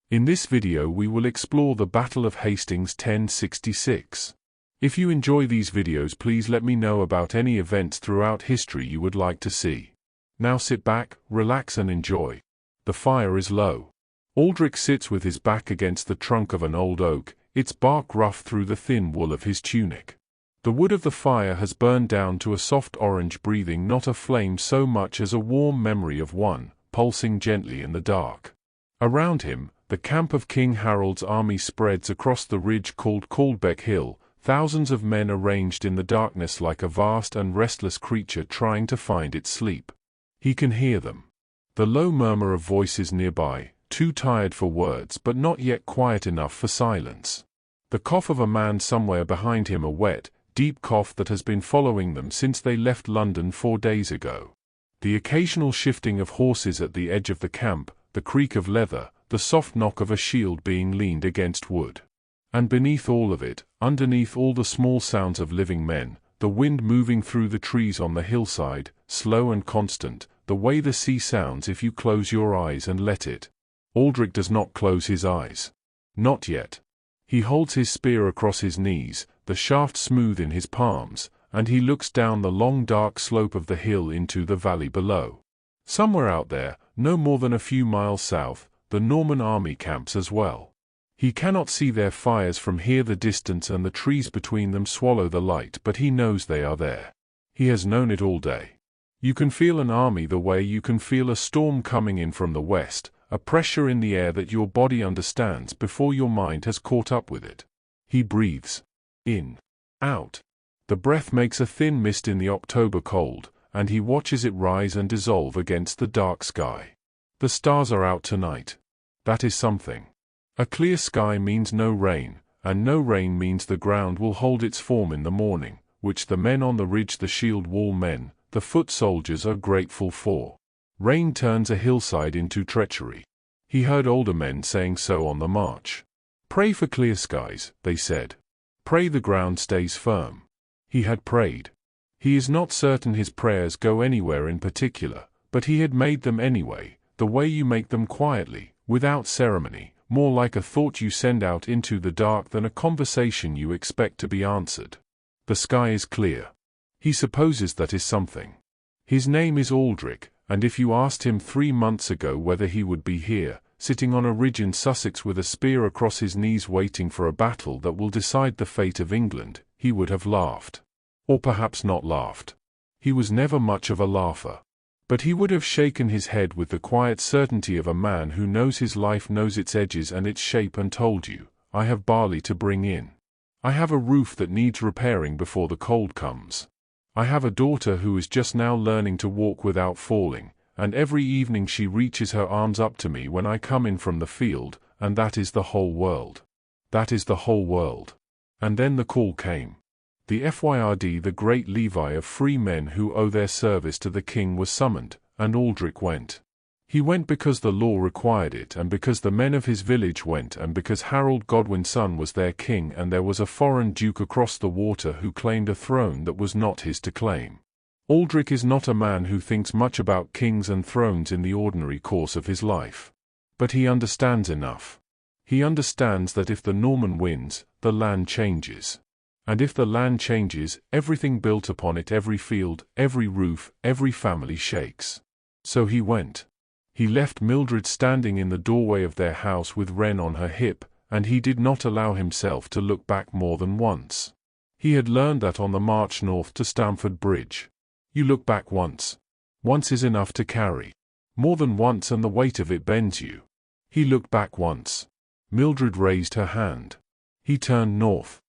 In this video we will explore the Battle of Hastings 1066. If you enjoy these videos, please let me know about any events throughout history you would like to see. Now sit back, relax and enjoy. The fire is low. Aldrich sits with his back against the trunk of an old oak, its bark rough through the thin wool of his tunic. The wood of the fire has burned down to a soft orange, breathing not a flame so much as a warm memory of one, pulsing gently in the dark. Around him, the camp of King Harold's army spreads across the ridge called Caldbeck Hill, thousands of men arranged in the darkness like a vast and restless creature trying to find its sleep. He can hear them. The low murmur of voices nearby, too tired for words but not yet quiet enough for silence. The cough of a man somewhere behind him, a wet, deep cough that has been following them since they left London 4 days ago. The occasional shifting of horses at the edge of the camp, the creak of leather, the soft knock of a shield being leaned against wood. And beneath all of it, underneath all the small sounds of living men, the wind moving through the trees on the hillside, slow and constant, the way the sea sounds if you close your eyes and let it. Aldrich does not close his eyes. Not yet. He holds his spear across his knees, the shaft smooth in his palms, and he looks down the long dark slope of the hill into the valley below. Somewhere out there, no more than a few miles south, the Norman army camps as well. He cannot see their fires from here, the distance and the trees between them swallow the light, but he knows they are there. He has known it all day. You can feel an army the way you can feel a storm coming in from the west, a pressure in the air that your body understands before your mind has caught up with it. He breathes. In. Out. The breath makes a thin mist in the October cold, and he watches it rise and dissolve against the dark sky. The stars are out tonight. That is something. A clear sky means no rain, and no rain means the ground will hold its form in the morning, which the men on the ridge, the shield wall men, the foot soldiers, are grateful for. Rain turns a hillside into treachery. He heard older men saying so on the march. Pray for clear skies, they said. Pray the ground stays firm. He had prayed. He is not certain his prayers go anywhere in particular, but he had made them anyway, the way you make them, quietly, without ceremony, more like a thought you send out into the dark than a conversation you expect to be answered. The sky is clear. He supposes that is something. His name is Aldrich, and if you asked him 3 months ago whether he would be here, sitting on a ridge in Sussex with a spear across his knees waiting for a battle that will decide the fate of England, he would have laughed. Or perhaps not laughed. He was never much of a laugher. But he would have shaken his head with the quiet certainty of a man who knows his life, knows its edges and its shape, and told you, I have barley to bring in. I have a roof that needs repairing before the cold comes. I have a daughter who is just now learning to walk without falling, and every evening she reaches her arms up to me when I come in from the field, and that is the whole world. That is the whole world. And then the call came. The FYRD, the great levy of free men who owe their service to the king, was summoned, and Aldrich went. He went because the law required it, and because the men of his village went, and because Harold Godwinson was their king, and there was a foreign duke across the water who claimed a throne that was not his to claim. Aldrich is not a man who thinks much about kings and thrones in the ordinary course of his life. But he understands enough. He understands that if the Norman wins, the land changes. And if the land changes, everything built upon it, every field, every roof, every family shakes. So he went. He left Mildred standing in the doorway of their house with Wren on her hip, and he did not allow himself to look back more than once. He had learned that on the march north to Stamford Bridge. You look back once. Once is enough to carry. More than once and the weight of it bends you. He looked back once. Mildred raised her hand. He turned north.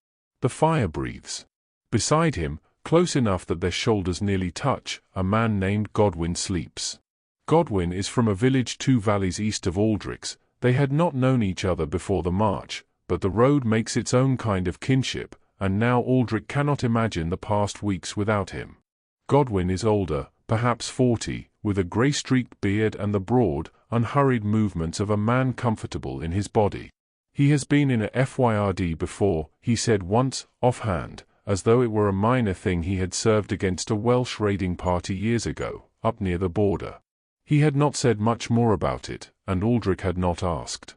The fire breathes. Beside him, close enough that their shoulders nearly touch, a man named Godwin sleeps. Godwin is from a village 2 valleys east of Aldrich's. They had not known each other before the march, but the road makes its own kind of kinship, and now Aldrich cannot imagine the past weeks without him. Godwin is older, perhaps 40, with a grey-streaked beard and the broad, unhurried movements of a man comfortable in his body. He has been in a FYRD before, he said once, offhand, as though it were a minor thing. He had served against a Welsh raiding party years ago, up near the border. He had not said much more about it, and Aldrich had not asked.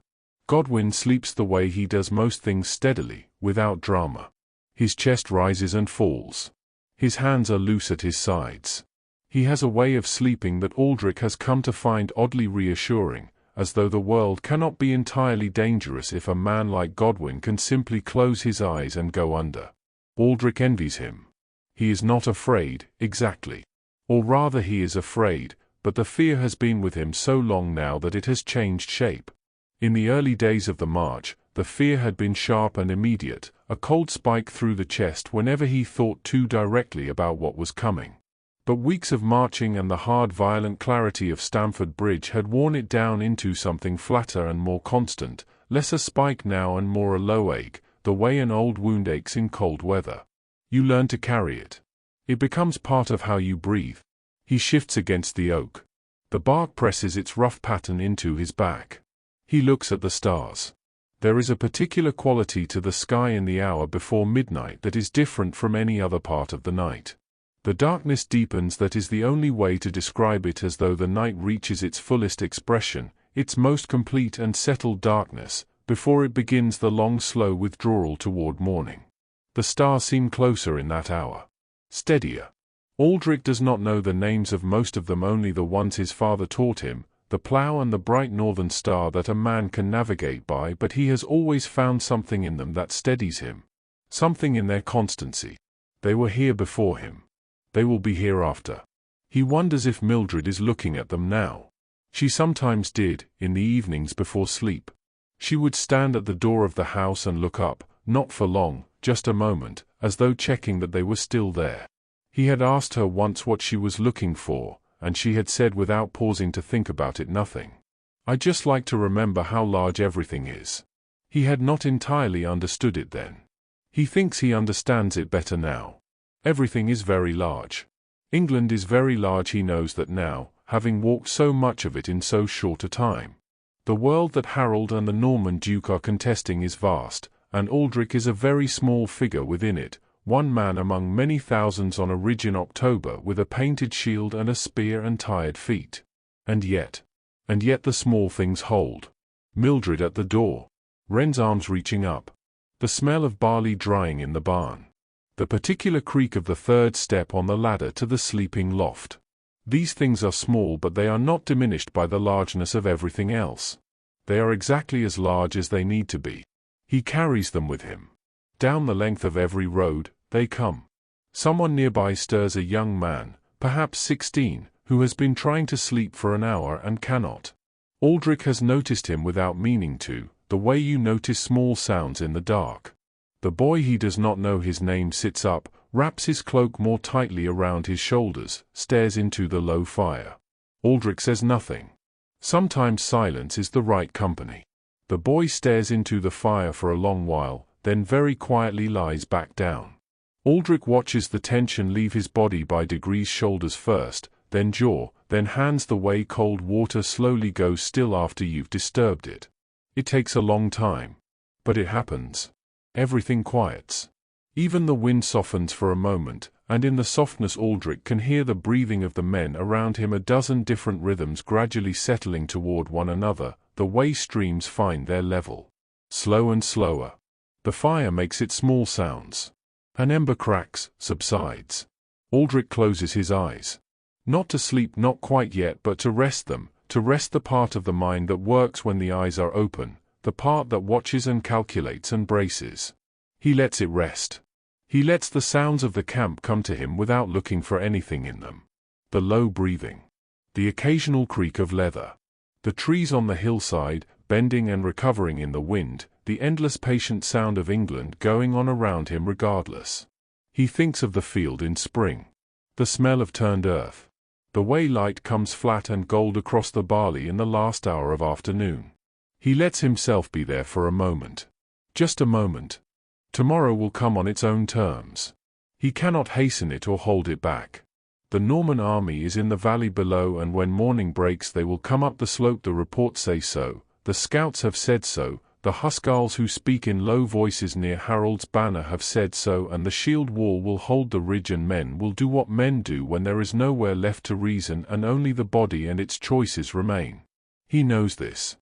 Godwin sleeps the way he does most things, steadily, without drama. His chest rises and falls. His hands are loose at his sides. He has a way of sleeping that Aldrich has come to find oddly reassuring, as though the world cannot be entirely dangerous if a man like Godwin can simply close his eyes and go under. Aldrich envies him. He is not afraid, exactly. Or rather, he is afraid, but the fear has been with him so long now that it has changed shape. In the early days of the march, the fear had been sharp and immediate, a cold spike through the chest whenever he thought too directly about what was coming. But weeks of marching and the hard, violent clarity of Stamford Bridge had worn it down into something flatter and more constant, less a spike now and more a low ache, the way an old wound aches in cold weather. You learn to carry it. It becomes part of how you breathe. He shifts against the oak. The bark presses its rough pattern into his back. He looks at the stars. There is a particular quality to the sky in the hour before midnight that is different from any other part of the night. The darkness deepens. That is the only way to describe it, as though the night reaches its fullest expression, its most complete and settled darkness, before it begins the long slow withdrawal toward morning. The stars seem closer in that hour. Steadier. Aldrich does not know the names of most of them, only the ones his father taught him, the plough and the bright northern star that a man can navigate by, but he has always found something in them that steadies him. Something in their constancy. They were here before him. They will be here after. He wonders if Mildred is looking at them now. She sometimes did, in the evenings before sleep. She would stand at the door of the house and look up, not for long, just a moment, as though checking that they were still there. He had asked her once what she was looking for, and she had said without pausing to think about it, nothing. "I just like to remember how large everything is." He had not entirely understood it then. He thinks he understands it better now. Everything is very large. England is very large. He knows that now, having walked so much of it in so short a time. The world that Harold and the Norman Duke are contesting is vast, and Aldrich is a very small figure within it, one man among many thousands on a ridge in October with a painted shield and a spear and tired feet. And yet the small things hold. Mildred at the door. Wren's arms reaching up. The smell of barley drying in the barn. The particular creak of the third step on the ladder to the sleeping loft. These things are small, but they are not diminished by the largeness of everything else. They are exactly as large as they need to be. He carries them with him. Down the length of every road, they come. Someone nearby stirs, a young man, perhaps 16, who has been trying to sleep for an hour and cannot. Aldrich has noticed him without meaning to, the way you notice small sounds in the dark. The boy, he does not know his name, sits up, wraps his cloak more tightly around his shoulders, stares into the low fire. Aldrich says nothing. Sometimes silence is the right company. The boy stares into the fire for a long while, then very quietly lies back down. Aldrich watches the tension leave his body by degrees, shoulders first, then jaw, then hands. The way cold water slowly goes still after you've disturbed it. It takes a long time. But it happens. Everything quiets. Even the wind softens for a moment, and in the softness Aldrich can hear the breathing of the men around him, a dozen different rhythms gradually settling toward one another, the way streams find their level. Slow and slower. The fire makes its small sounds. An ember cracks, subsides. Aldrich closes his eyes. Not to sleep, not quite yet, but to rest them, to rest the part of the mind that works when the eyes are open, the part that watches and calculates and braces. He lets it rest. He lets the sounds of the camp come to him without looking for anything in them. The low breathing. The occasional creak of leather. The trees on the hillside, bending and recovering in the wind, the endless patient sound of England going on around him regardless. He thinks of the field in spring. The smell of turned earth. The way light comes flat and gold across the barley in the last hour of afternoon. He lets himself be there for a moment. Just a moment. Tomorrow will come on its own terms. He cannot hasten it or hold it back. The Norman army is in the valley below, and when morning breaks they will come up the slope. The reports say so, the scouts have said so, the Huscarls who speak in low voices near Harold's banner have said so, and the shield wall will hold the ridge, and men will do what men do when there is nowhere left to reason and only the body and its choices remain. He knows this.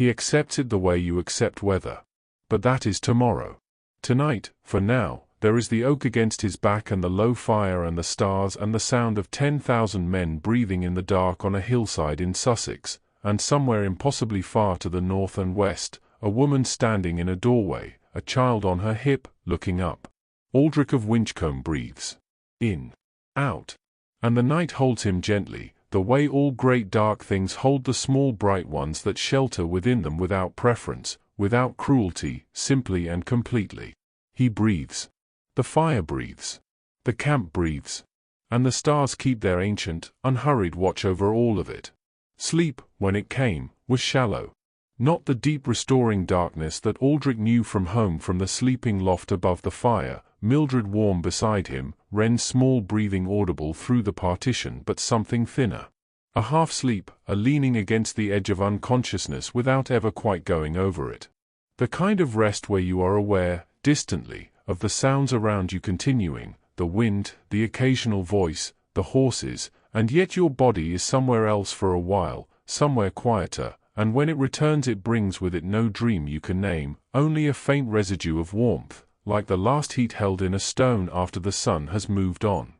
He accepts it the way you accept weather. But that is tomorrow. Tonight, for now, there is the oak against his back and the low fire and the stars and the sound of 10,000 men breathing in the dark on a hillside in Sussex, and somewhere impossibly far to the north and west, a woman standing in a doorway, a child on her hip, looking up. Aldrich of Winchcombe breathes in, out, and the night holds him gently, the way all great dark things hold the small bright ones that shelter within them without preference, without cruelty, simply and completely. He breathes. The fire breathes. The camp breathes. And the stars keep their ancient, unhurried watch over all of it. Sleep, when it came, was shallow. Not the deep restoring darkness that Aldrich knew from home, from the sleeping loft above the fire, Mildred warm beside him, Wren's small breathing audible through the partition, but something thinner. A half-sleep, a leaning against the edge of unconsciousness without ever quite going over it. The kind of rest where you are aware, distantly, of the sounds around you continuing, the wind, the occasional voice, the horses, and yet your body is somewhere else for a while, somewhere quieter, and when it returns it brings with it no dream you can name, only a faint residue of warmth, like the last heat held in a stone after the sun has moved on.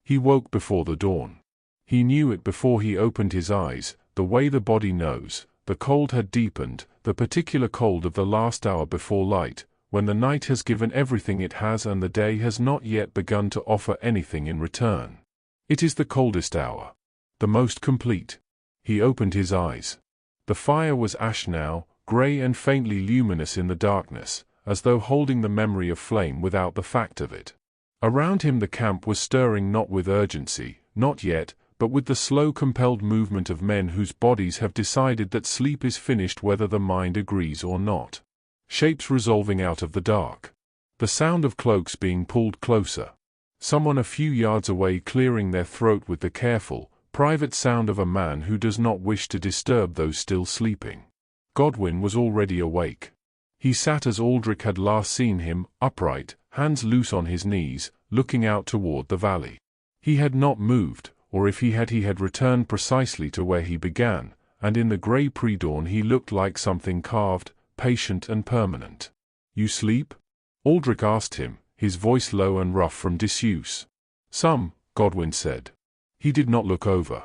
He woke before the dawn. He knew it before he opened his eyes, the way the body knows. The cold had deepened, the particular cold of the last hour before light, when the night has given everything it has and the day has not yet begun to offer anything in return. It is the coldest hour. The most complete. He opened his eyes. The fire was ash now, grey and faintly luminous in the darkness, as though holding the memory of flame without the fact of it. Around him the camp was stirring, not with urgency, not yet, but with the slow compelled movement of men whose bodies have decided that sleep is finished whether the mind agrees or not. Shapes resolving out of the dark. The sound of cloaks being pulled closer. Someone a few yards away clearing their throat with the careful, private sound of a man who does not wish to disturb those still sleeping. Godwin was already awake. He sat as Aldrich had last seen him, upright, hands loose on his knees, looking out toward the valley. He had not moved, or if he had returned precisely to where he began, and in the grey pre-dawn he looked like something carved, patient and permanent. "You sleep?" Aldrich asked him, his voice low and rough from disuse. "Some," Godwin said. He did not look over.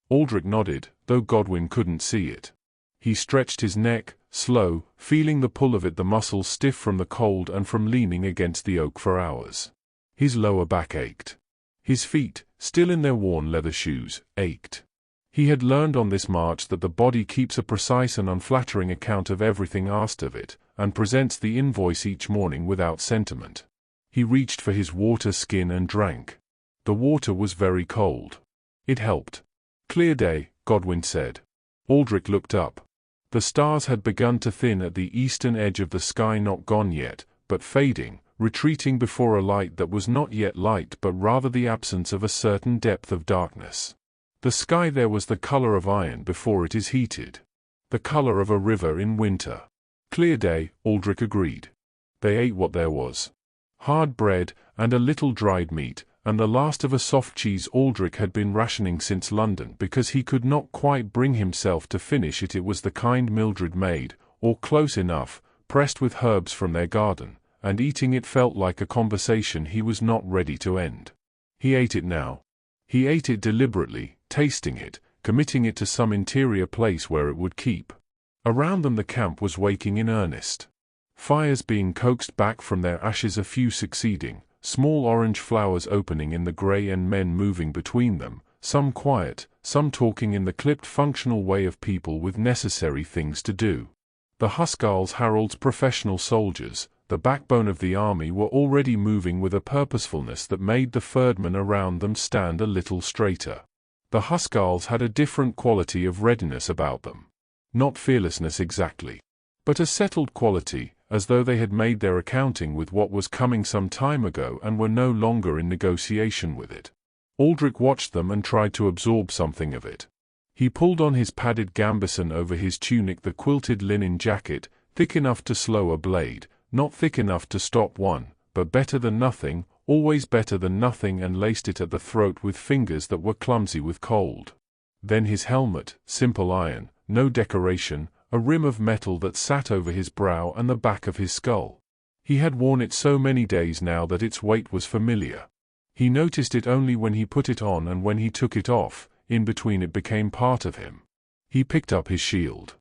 Aldrich nodded, though Godwin couldn't see it. He stretched his neck, slow, feeling the pull of it, the muscles stiff from the cold and from leaning against the oak for hours. His lower back ached. His feet, still in their worn leather shoes, ached. He had learned on this march that the body keeps a precise and unflattering account of everything asked of it, and presents the invoice each morning without sentiment. He reached for his water skin and drank. The water was very cold. It helped. "Clear day," Godwin said. Aldrich looked up. The stars had begun to thin at the eastern edge of the sky, not gone yet, but fading, retreating before a light that was not yet light but rather the absence of a certain depth of darkness. The sky there was the color of iron before it is heated. The color of a river in winter. "Clear day," Aldrich agreed. They ate what there was. Hard bread, and a little dried meat, and the last of a soft cheese Aldrich had been rationing since London because he could not quite bring himself to finish it. It was the kind Mildred made, or close enough, pressed with herbs from their garden, and eating it felt like a conversation he was not ready to end. He ate it now. He ate it deliberately, tasting it, committing it to some interior place where it would keep. Around them the camp was waking in earnest. Fires being coaxed back from their ashes, a few succeeding, small orange flowers opening in the grey and men moving between them, some quiet, some talking in the clipped functional way of people with necessary things to do. The Huscarls, Harold's professional soldiers, the backbone of the army, were already moving with a purposefulness that made the ferdmen around them stand a little straighter. The Huscarls had a different quality of readiness about them. Not fearlessness exactly, but a settled quality, as though they had made their accounting with what was coming some time ago and were no longer in negotiation with it. Aldrich watched them and tried to absorb something of it. He pulled on his padded gambeson over his tunic, the quilted linen jacket, thick enough to slow a blade, not thick enough to stop one, but better than nothing, always better than nothing, and laced it at the throat with fingers that were clumsy with cold. Then his helmet, simple iron, no decoration, a rim of metal that sat over his brow and the back of his skull. He had worn it so many days now that its weight was familiar. He noticed it only when he put it on, and when he took it off, in between it became part of him. He picked up his shield.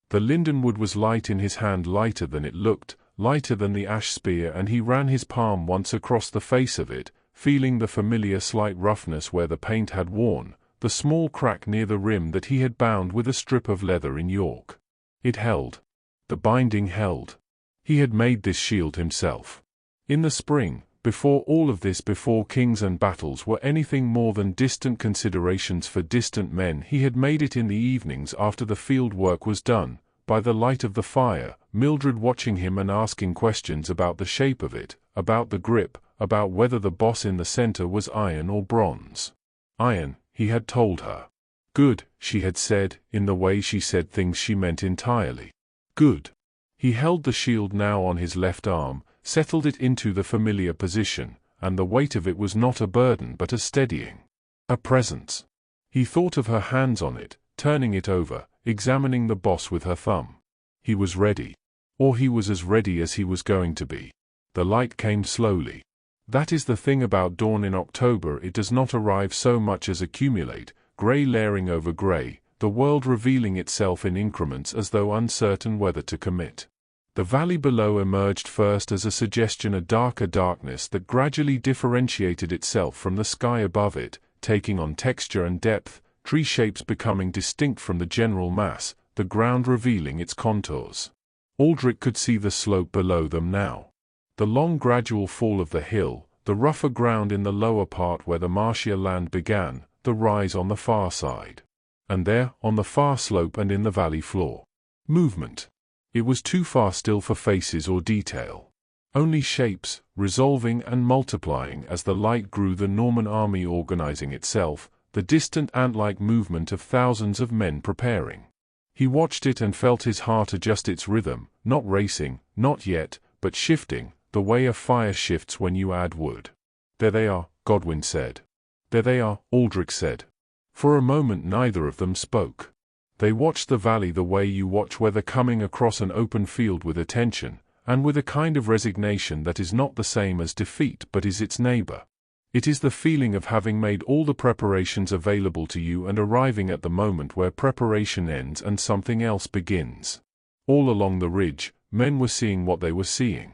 The lindenwood was light in his hand, lighter than it looked, lighter than the ash spear, and he ran his palm once across the face of it, feeling the familiar slight roughness where the paint had worn, the small crack near the rim that he had bound with a strip of leather in York. It held. The binding held. He had made this shield himself. In the spring, before all of this, before kings and battles were anything more than distant considerations for distant men, he had made it in the evenings after the field work was done, by the light of the fire, Mildred watching him and asking questions about the shape of it, about the grip, about whether the boss in the center was iron or bronze. Iron, he had told her. Good, she had said, in the way she said things she meant entirely. Good. He held the shield now on his left arm, settled it into the familiar position, and the weight of it was not a burden but a steadying. A presence. He thought of her hands on it, turning it over, examining the boss with her thumb. He was ready. Or he was as ready as he was going to be. The light came slowly. That is the thing about dawn in October, it does not arrive so much as accumulate, grey layering over grey, the world revealing itself in increments as though uncertain whether to commit. The valley below emerged first as a suggestion, a darker darkness that gradually differentiated itself from the sky above it, taking on texture and depth, tree shapes becoming distinct from the general mass, the ground revealing its contours. Aldrich could see the slope below them now. The long gradual fall of the hill, the rougher ground in the lower part where the marshier land began, the rise on the far side. And there, on the far slope and in the valley floor. Movement. It was too far still for faces or detail. Only shapes, resolving and multiplying as the light grew, the Norman army organizing itself, the distant ant-like movement of thousands of men preparing. He watched it and felt his heart adjust its rhythm, not racing, not yet, but shifting, the way a fire shifts when you add wood. There they are, Godwin said. There they are, Aldrich said. For a moment neither of them spoke. They watched the valley the way you watch weather coming across an open field, with attention, and with a kind of resignation that is not the same as defeat but is its neighbor. It is the feeling of having made all the preparations available to you and arriving at the moment where preparation ends and something else begins. All along the ridge, men were seeing what they were seeing.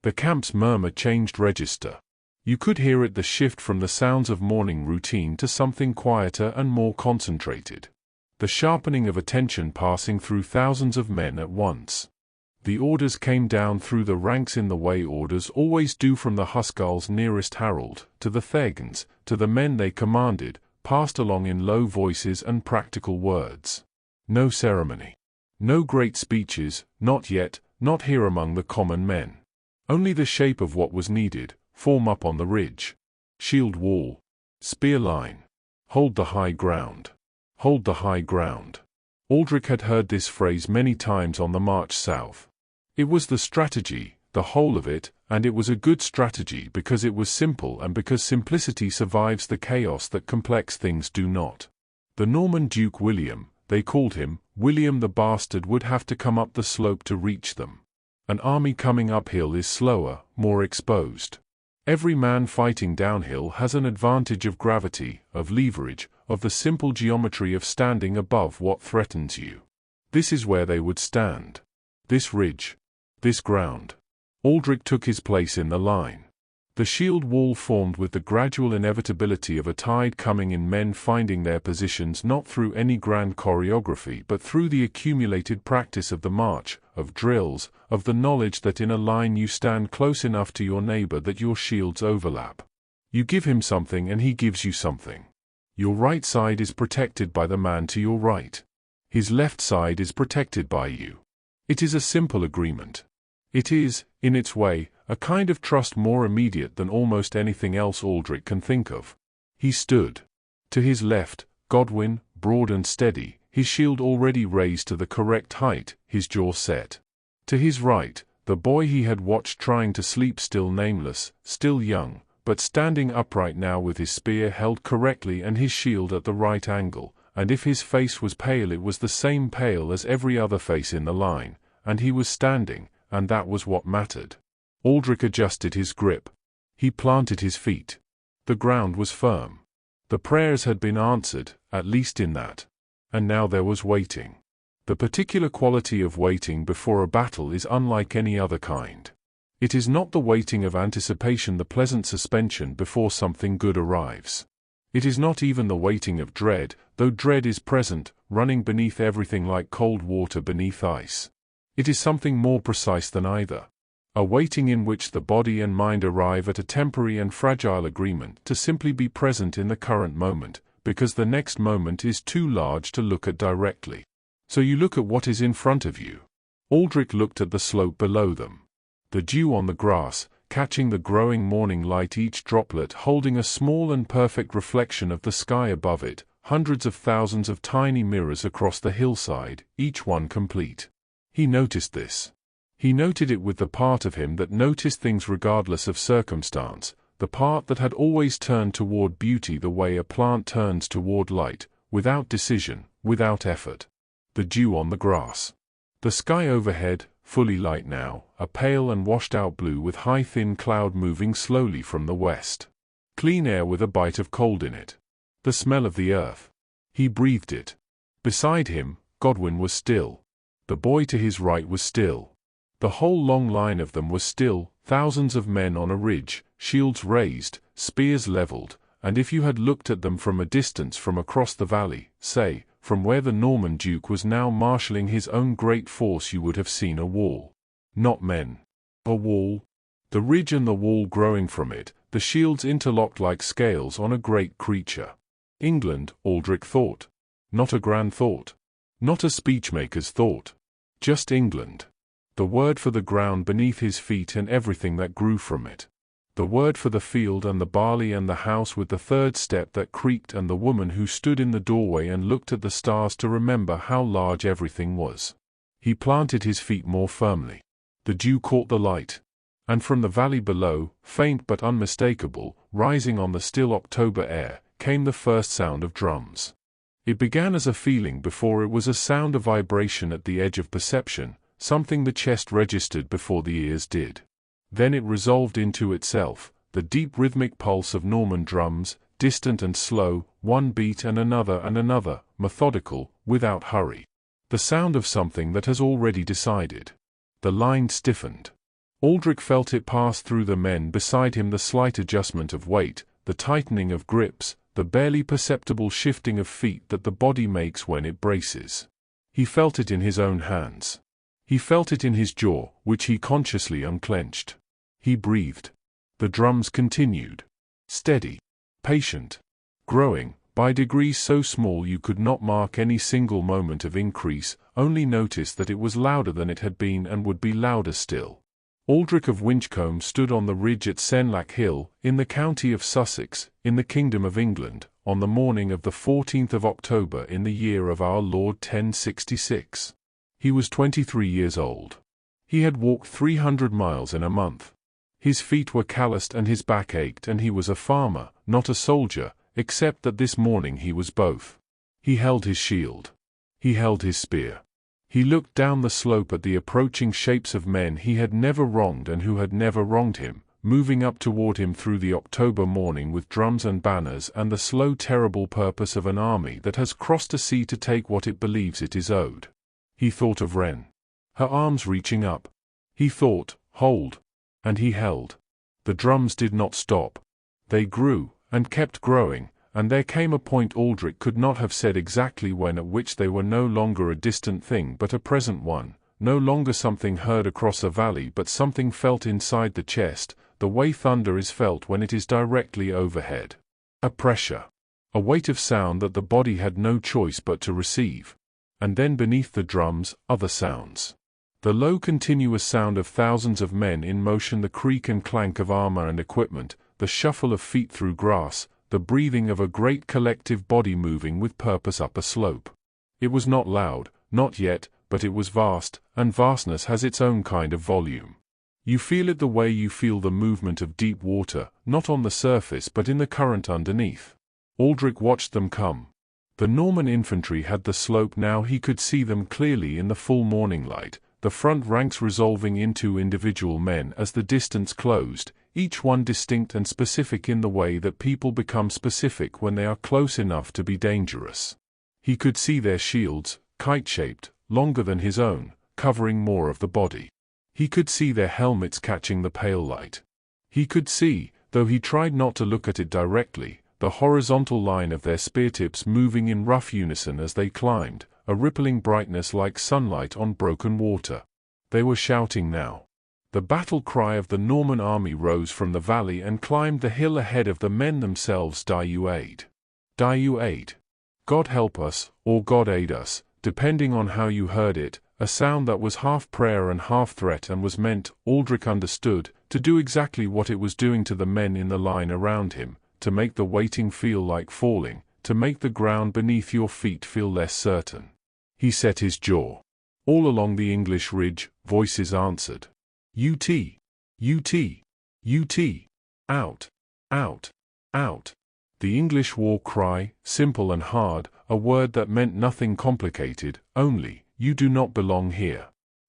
The camp's murmur changed register. You could hear it, the shift from the sounds of morning routine to something quieter and more concentrated. The sharpening of attention passing through thousands of men at once. The orders came down through the ranks in the way orders always do, from the Huskarls nearest Harold, to the Thegns, to the men they commanded, passed along in low voices and practical words. No ceremony. No great speeches, not yet, not here among the common men. Only the shape of what was needed, form up on the ridge. Shield wall. Spear line. Hold the high ground. Hold the high ground. Aldrich had heard this phrase many times on the march south. It was the strategy, the whole of it, and it was a good strategy because it was simple and because simplicity survives the chaos that complex things do not. The Norman Duke William, they called him, William the Bastard, would have to come up the slope to reach them. An army coming uphill is slower, more exposed. Every man fighting downhill has an advantage of gravity, of leverage, of the simple geometry of standing above what threatens you. This is where they would stand. This ridge. This ground. Aldrich took his place in the line. The shield wall formed with the gradual inevitability of a tide coming in, men finding their positions not through any grand choreography but through the accumulated practice of the march, of drills, of the knowledge that in a line you stand close enough to your neighbor that your shields overlap. You give him something and he gives you something. Your right side is protected by the man to your right. His left side is protected by you. It is a simple agreement. It is, in its way, a kind of trust more immediate than almost anything else Aldrich can think of. He stood. To his left, Godwin, broad and steady, his shield already raised to the correct height, his jaw set. To his right, the boy he had watched trying to sleep, still nameless, still young, but standing upright now with his spear held correctly and his shield at the right angle, and if his face was pale it was the same pale as every other face in the line, and he was standing, and that was what mattered. Aldrich adjusted his grip. He planted his feet. The ground was firm. The prayers had been answered, at least in that. And now there was waiting. The particular quality of waiting before a battle is unlike any other kind. It is not the waiting of anticipation, the pleasant suspension before something good arrives. It is not even the waiting of dread, though dread is present, running beneath everything like cold water beneath ice. It is something more precise than either. A waiting in which the body and mind arrive at a temporary and fragile agreement to simply be present in the current moment, because the next moment is too large to look at directly. So you look at what is in front of you. Aldrich looked at the slope below them. The dew on the grass, catching the growing morning light, each droplet holding a small and perfect reflection of the sky above it, hundreds of thousands of tiny mirrors across the hillside, each one complete. He noticed this. He noted it with the part of him that noticed things regardless of circumstance, the part that had always turned toward beauty the way a plant turns toward light, without decision, without effort. The dew on the grass. The sky overhead, fully light now, a pale and washed-out blue with high thin cloud moving slowly from the west. Clean air with a bite of cold in it. The smell of the earth. He breathed it. Beside him, Godwin was still. The boy to his right was still. The whole long line of them was still, thousands of men on a ridge, shields raised, spears leveled, and if you had looked at them from a distance from across the valley, say, from where the Norman Duke was now marshalling his own great force, you would have seen a wall. Not men. A wall. The ridge and the wall growing from it, the shields interlocked like scales on a great creature. England, Aldrich thought. Not a grand thought. Not a speechmaker's thought. Just England. The word for the ground beneath his feet and everything that grew from it. The word for the field and the barley and the house with the third step that creaked and the woman who stood in the doorway and looked at the stars to remember how large everything was. He planted his feet more firmly. The dew caught the light. And from the valley below, faint but unmistakable, rising on the still October air, came the first sound of drums. It began as a feeling before it was a sound, a vibration at the edge of perception, something the chest registered before the ears did. Then it resolved into itself, the deep rhythmic pulse of Norman drums, distant and slow, one beat and another, methodical, without hurry. The sound of something that has already decided. The line stiffened. Aldrich felt it pass through the men beside him, the slight adjustment of weight, the tightening of grips, the barely perceptible shifting of feet that the body makes when it braces. He felt it in his own hands. He felt it in his jaw, which he consciously unclenched. He breathed. The drums continued. Steady. Patient. Growing, by degrees so small you could not mark any single moment of increase, only notice that it was louder than it had been and would be louder still. Aldrich of Winchcombe stood on the ridge at Senlac Hill, in the county of Sussex, in the Kingdom of England, on the morning of the 14th of October in the year of our Lord 1066. He was 23 years old. He had walked 300 miles in a month. His feet were calloused and his back ached, and he was a farmer, not a soldier, except that this morning he was both. He held his shield. He held his spear. He looked down the slope at the approaching shapes of men he had never wronged and who had never wronged him, moving up toward him through the October morning with drums and banners and the slow terrible purpose of an army that has crossed a sea to take what it believes it is owed. He thought of Wren. Her arms reaching up. He thought, hold. And he held. The drums did not stop. They grew, and kept growing, and there came a point Aldrich could not have said exactly when, at which they were no longer a distant thing but a present one, no longer something heard across a valley but something felt inside the chest, the way thunder is felt when it is directly overhead. A pressure. A weight of sound that the body had no choice but to receive. And then beneath the drums, other sounds. The low continuous sound of thousands of men in motion, the creak and clank of armor and equipment, the shuffle of feet through grass, the breathing of a great collective body moving with purpose up a slope. It was not loud, not yet, but it was vast, and vastness has its own kind of volume. You feel it the way you feel the movement of deep water, not on the surface but in the current underneath. Aldrich watched them come. The Norman infantry had the slope now. He could see them clearly in the full morning light, the front ranks resolving into individual men as the distance closed, each one distinct and specific in the way that people become specific when they are close enough to be dangerous. He could see their shields, kite-shaped, longer than his own, covering more of the body. He could see their helmets catching the pale light. He could see, though he tried not to look at it directly, the horizontal line of their speartips moving in rough unison as they climbed, a rippling brightness like sunlight on broken water. They were shouting now. The battle cry of the Norman army rose from the valley and climbed the hill ahead of the men themselves. Die you aid. Die you aid. God help us, or God aid us, depending on how you heard it, a sound that was half prayer and half threat and was meant, Aldrich understood, to do exactly what it was doing to the men in the line around him, to make the waiting feel like falling, to make the ground beneath your feet feel less certain. He set his jaw. All along the English ridge, voices answered. UT, UT, UT, out, out, out. The English war cry, simple and hard, a word that meant nothing complicated, only, you do not belong here.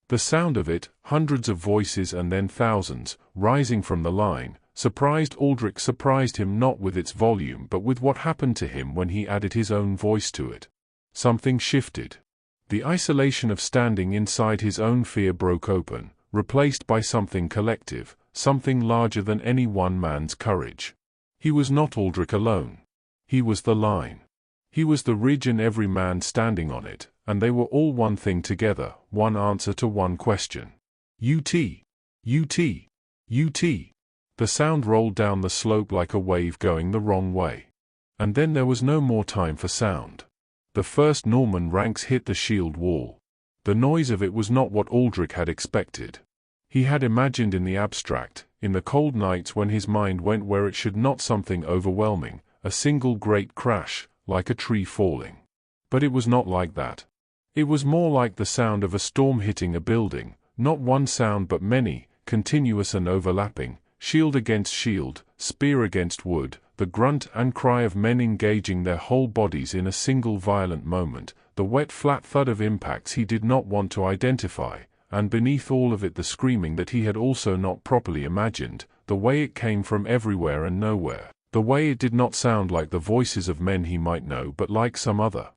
The sound of it, hundreds of voices and then thousands, rising from the line, surprised Aldrich. Surprised him not with its volume but with what happened to him when he added his own voice to it. Something shifted. The isolation of standing inside his own fear broke open, replaced by something collective, something larger than any one man's courage. He was not Aldrich alone. He was the line. He was the ridge and every man standing on it, and they were all one thing together, one answer to one question. UT, UT, UT. The sound rolled down the slope like a wave going the wrong way. And then there was no more time for sound. The first Norman ranks hit the shield wall. The noise of it was not what Aldrich had expected. He had imagined in the abstract, in the cold nights when his mind went where it should not, something overwhelming, a single great crash, like a tree falling. But it was not like that. It was more like the sound of a storm hitting a building, not one sound but many, continuous and overlapping, shield against shield, spear against wood, the grunt and cry of men engaging their whole bodies in a single violent moment, the wet flat thud of impacts he did not want to identify, and beneath all of it the screaming that he had also not properly imagined, the way it came from everywhere and nowhere, the way it did not sound like the voices of men he might know but like some other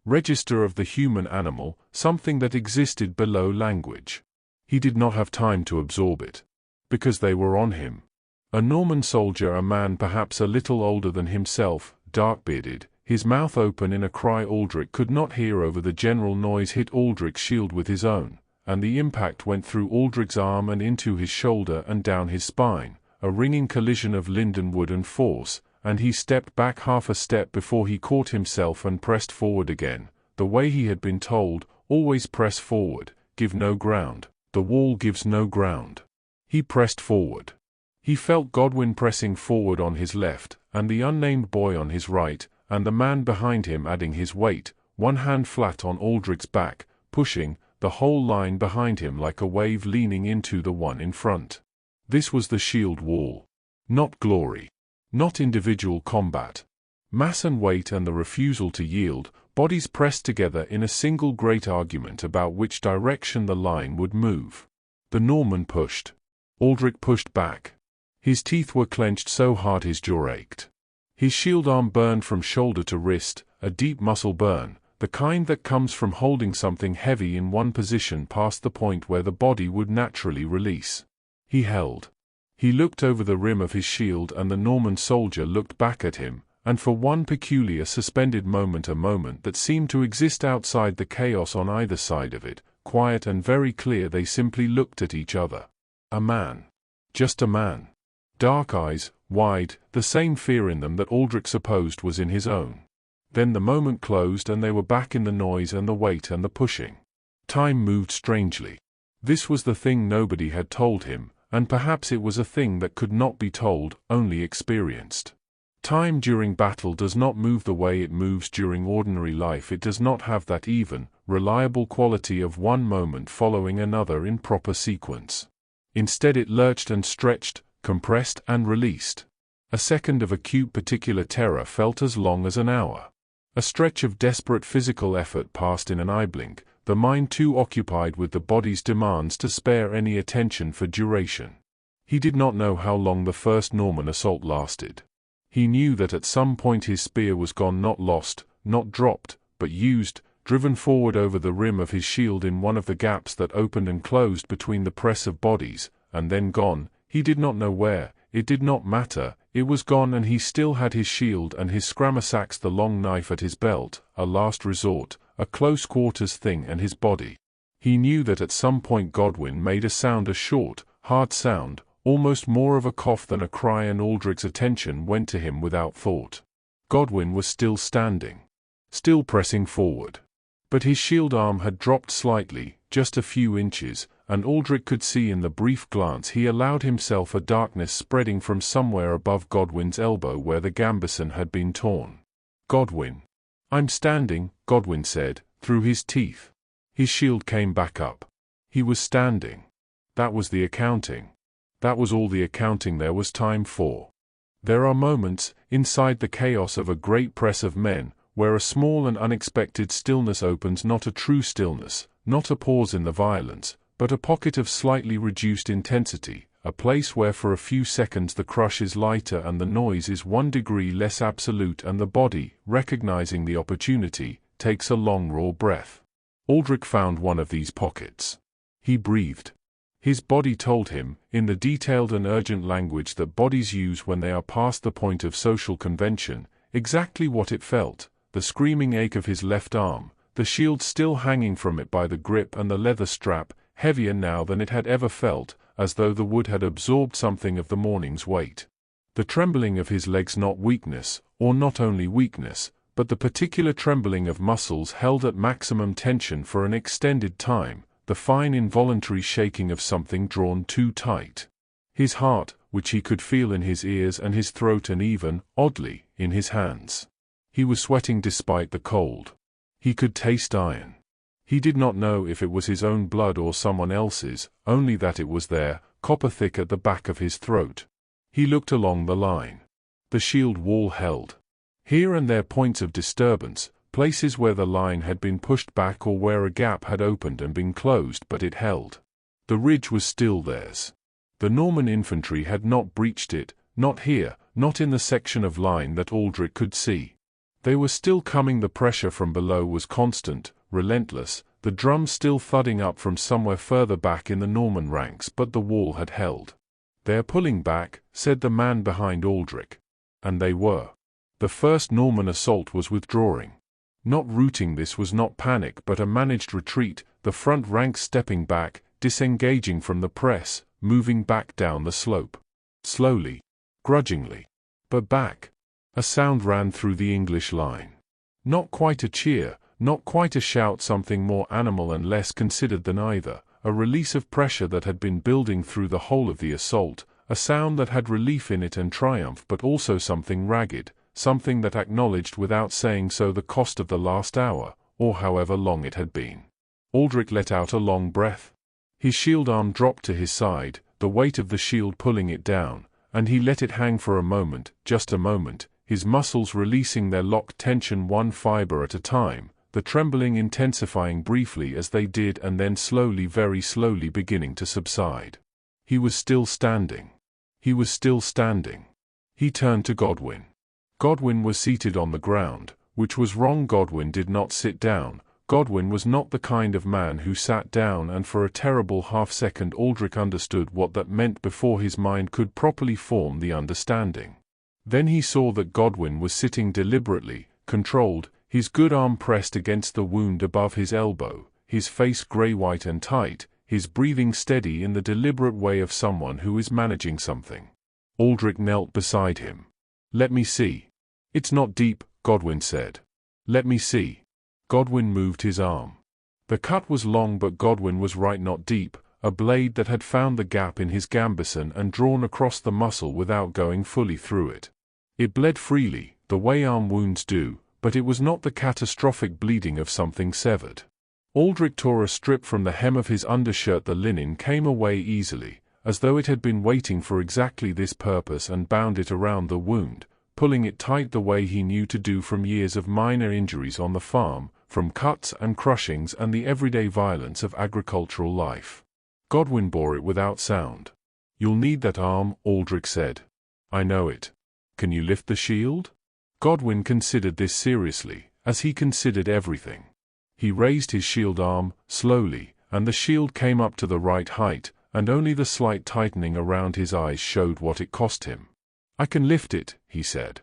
register of the human animal, something that existed below language. He did not have time to absorb it. Because they were on him. A Norman soldier, a man perhaps a little older than himself, dark-bearded, his mouth open in a cry Aldrich could not hear over the general noise, hit Aldrich's shield with his own, and the impact went through Aldrich's arm and into his shoulder and down his spine, a ringing collision of linden wood and force, and he stepped back half a step before he caught himself and pressed forward again, the way he had been told, always press forward, give no ground, the wall gives no ground. He pressed forward. He felt Godwin pressing forward on his left, and the unnamed boy on his right, and the man behind him adding his weight, one hand flat on Aldrich's back, pushing, the whole line behind him like a wave leaning into the one in front. This was the shield wall. Not glory. Not individual combat. Mass and weight and the refusal to yield, bodies pressed together in a single great argument about which direction the line would move. The Norman pushed. Aldrich pushed back. His teeth were clenched so hard his jaw ached. His shield arm burned from shoulder to wrist, a deep muscle burn, the kind that comes from holding something heavy in one position past the point where the body would naturally release. He held. He looked over the rim of his shield and the Norman soldier looked back at him, and for one peculiar suspended moment, a moment that seemed to exist outside the chaos on either side of it, quiet and very clear, they simply looked at each other. A man. Just a man. Dark eyes, wide, the same fear in them that Aldrich supposed was in his own. Then the moment closed and they were back in the noise and the weight and the pushing. Time moved strangely. This was the thing nobody had told him, and perhaps it was a thing that could not be told, only experienced. Time during battle does not move the way it moves during ordinary life. It does not have that even, reliable quality of one moment following another in proper sequence. Instead it lurched and stretched, compressed and released. A second of acute particular terror felt as long as an hour. A stretch of desperate physical effort passed in an eye blink, the mind too occupied with the body's demands to spare any attention for duration. He did not know how long the first Norman assault lasted. He knew that at some point his spear was gone, not lost, not dropped, but used, driven forward over the rim of his shield in one of the gaps that opened and closed between the press of bodies, and then gone. He did not know where, it did not matter, it was gone, and he still had his shield and his scramasax, the long knife at his belt, a last resort, a close quarters thing, and his body. He knew that at some point Godwin made a sound, a short, hard sound, almost more of a cough than a cry, and Aldrich's attention went to him without thought. Godwin was still standing, still pressing forward. But his shield arm had dropped slightly, just a few inches, and Aldrich could see in the brief glance he allowed himself a darkness spreading from somewhere above Godwin's elbow where the gambeson had been torn. "Godwin." "I'm standing," Godwin said, through his teeth. His shield came back up. He was standing. That was the accounting. That was all the accounting there was time for. There are moments, inside the chaos of a great press of men, where a small and unexpected stillness opens, not a true stillness, not a pause in the violence, but a pocket of slightly reduced intensity, a place where for a few seconds the crush is lighter and the noise is 1 degree less absolute, and the body, recognizing the opportunity, takes a long raw breath. Aldrich found one of these pockets. He breathed. His body told him, in the detailed and urgent language that bodies use when they are past the point of social convention, exactly what it felt: the screaming ache of his left arm, the shield still hanging from it by the grip, and the leather strap, heavier now than it had ever felt, as though the wood had absorbed something of the morning's weight. The trembling of his legs, not weakness, or not only weakness, but the particular trembling of muscles held at maximum tension for an extended time, the fine involuntary shaking of something drawn too tight. His heart, which he could feel in his ears and his throat, and even, oddly, in his hands. He was sweating despite the cold. He could taste iron. He did not know if it was his own blood or someone else's, only that it was there, copper thick at the back of his throat. He looked along the line. The shield wall held. Here and there points of disturbance, places where the line had been pushed back or where a gap had opened and been closed, but it held. The ridge was still theirs. The Norman infantry had not breached it, not here, not in the section of line that Aldrich could see. They were still coming. The pressure from below was constant, relentless, the drums still thudding up from somewhere further back in the Norman ranks, but the wall had held. "They're pulling back," said the man behind Aldrich. And they were. The first Norman assault was withdrawing. Not routing. This was not panic, but a managed retreat, the front ranks stepping back, disengaging from the press, moving back down the slope. Slowly, grudgingly, but back. A sound ran through the English line. Not quite a cheer, not quite a shout, something more animal and less considered than either, a release of pressure that had been building through the whole of the assault, a sound that had relief in it and triumph, but also something ragged, something that acknowledged without saying so the cost of the last hour, or however long it had been. Aldrich let out a long breath. His shield arm dropped to his side, the weight of the shield pulling it down, and he let it hang for a moment, just a moment, his muscles releasing their locked tension one fiber at a time, the trembling intensifying briefly as they did and then slowly, very slowly beginning to subside. He was still standing. He was still standing. He turned to Godwin. Godwin was seated on the ground, which was wrong. Godwin did not sit down. Godwin was not the kind of man who sat down, and for a terrible half-second Aldrich understood what that meant before his mind could properly form the understanding. Then he saw that Godwin was sitting deliberately, controlled, his good arm pressed against the wound above his elbow, his face grey-white and tight, his breathing steady in the deliberate way of someone who is managing something. Aldrich knelt beside him. "Let me see." "It's not deep," Godwin said. "Let me see." Godwin moved his arm. The cut was long, but Godwin was right, not deep, a blade that had found the gap in his gambeson and drawn across the muscle without going fully through it. It bled freely, the way arm wounds do, but it was not the catastrophic bleeding of something severed. Aldrich tore a strip from the hem of his undershirt. The linen came away easily, as though it had been waiting for exactly this purpose, and bound it around the wound, pulling it tight the way he knew to do from years of minor injuries on the farm, from cuts and crushings and the everyday violence of agricultural life. Godwin bore it without sound. "You'll need that arm," Aldrich said. "I know it. Can you lift the shield?" Godwin considered this seriously, as he considered everything. He raised his shield arm, slowly, and the shield came up to the right height, and only the slight tightening around his eyes showed what it cost him. "I can lift it," he said.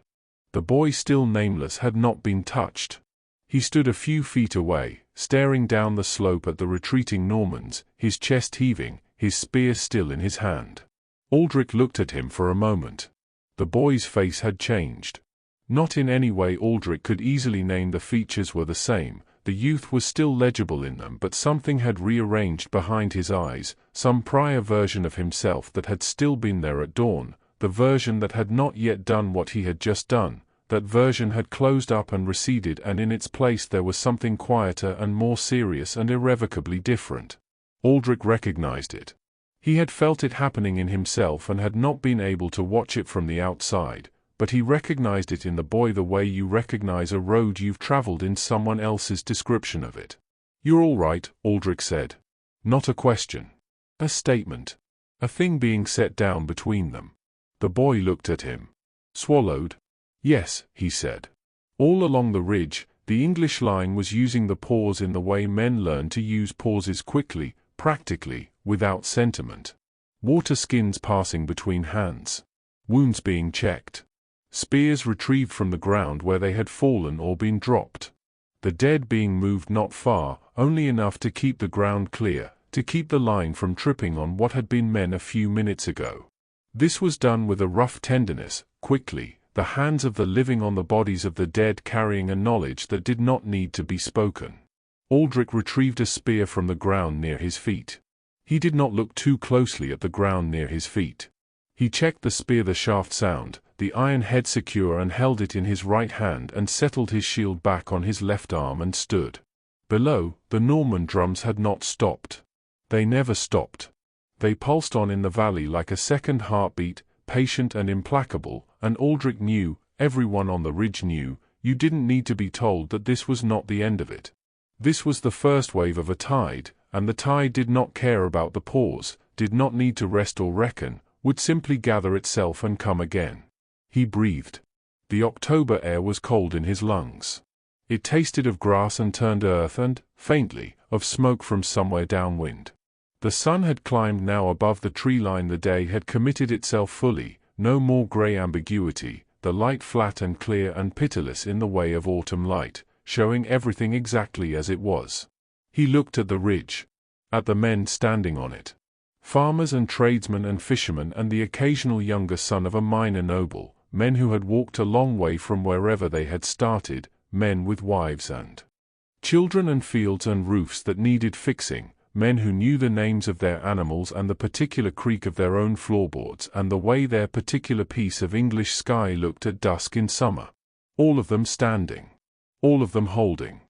The boy, still nameless, had not been touched. He stood a few feet away, staring down the slope at the retreating Normans, his chest heaving, his spear still in his hand. Aldrich looked at him for a moment. The boy's face had changed. Not in any way Aldrich could easily name the features were the same, the youth was still legible in them, but something had rearranged behind his eyes, some prior version of himself that had still been there at dawn, the version that had not yet done what he had just done. That version had closed up and receded, and in its place there was something quieter and more serious and irrevocably different. Aldrich recognized it. He had felt it happening in himself and had not been able to watch it from the outside, but he recognized it in the boy the way you recognize a road you've traveled in someone else's description of it. "You're all right," Aldrich said. Not a question. A statement. A thing being set down between them. The boy looked at him. Swallowed. "Yes," he said. All along the ridge, the English line was using the pause in the way men learn to use pauses quickly, practically, without sentiment. Water skins passing between hands. Wounds being checked. Spears retrieved from the ground where they had fallen or been dropped. The dead being moved not far, only enough to keep the ground clear, to keep the line from tripping on what had been men a few minutes ago. This was done with a rough tenderness, quickly, the hands of the living on the bodies of the dead carrying a knowledge that did not need to be spoken. Aldrich retrieved a spear from the ground near his feet. He did not look too closely at the ground near his feet. He checked the spear, the shaft sound, the iron head secure, and held it in his right hand and settled his shield back on his left arm and stood. Below, the Norman drums had not stopped. They never stopped. They pulsed on in the valley like a second heartbeat, patient and implacable, and Aldrich knew, everyone on the ridge knew, you didn't need to be told that this was not the end of it. This was the first wave of a tide, and the tide did not care about the pause, did not need to rest or reckon, would simply gather itself and come again. He breathed. The October air was cold in his lungs. It tasted of grass and turned earth and, faintly, of smoke from somewhere downwind. The sun had climbed now above the tree line. The day had committed itself fully, no more grey ambiguity, the light flat and clear and pitiless in the way of autumn light, showing everything exactly as it was. He looked at the ridge. At the men standing on it. Farmers and tradesmen and fishermen and the occasional younger son of a minor noble, men who had walked a long way from wherever they had started, men with wives and children and fields and roofs that needed fixing, men who knew the names of their animals and the particular creak of their own floorboards and the way their particular piece of English sky looked at dusk in summer. All of them standing. All of them holding.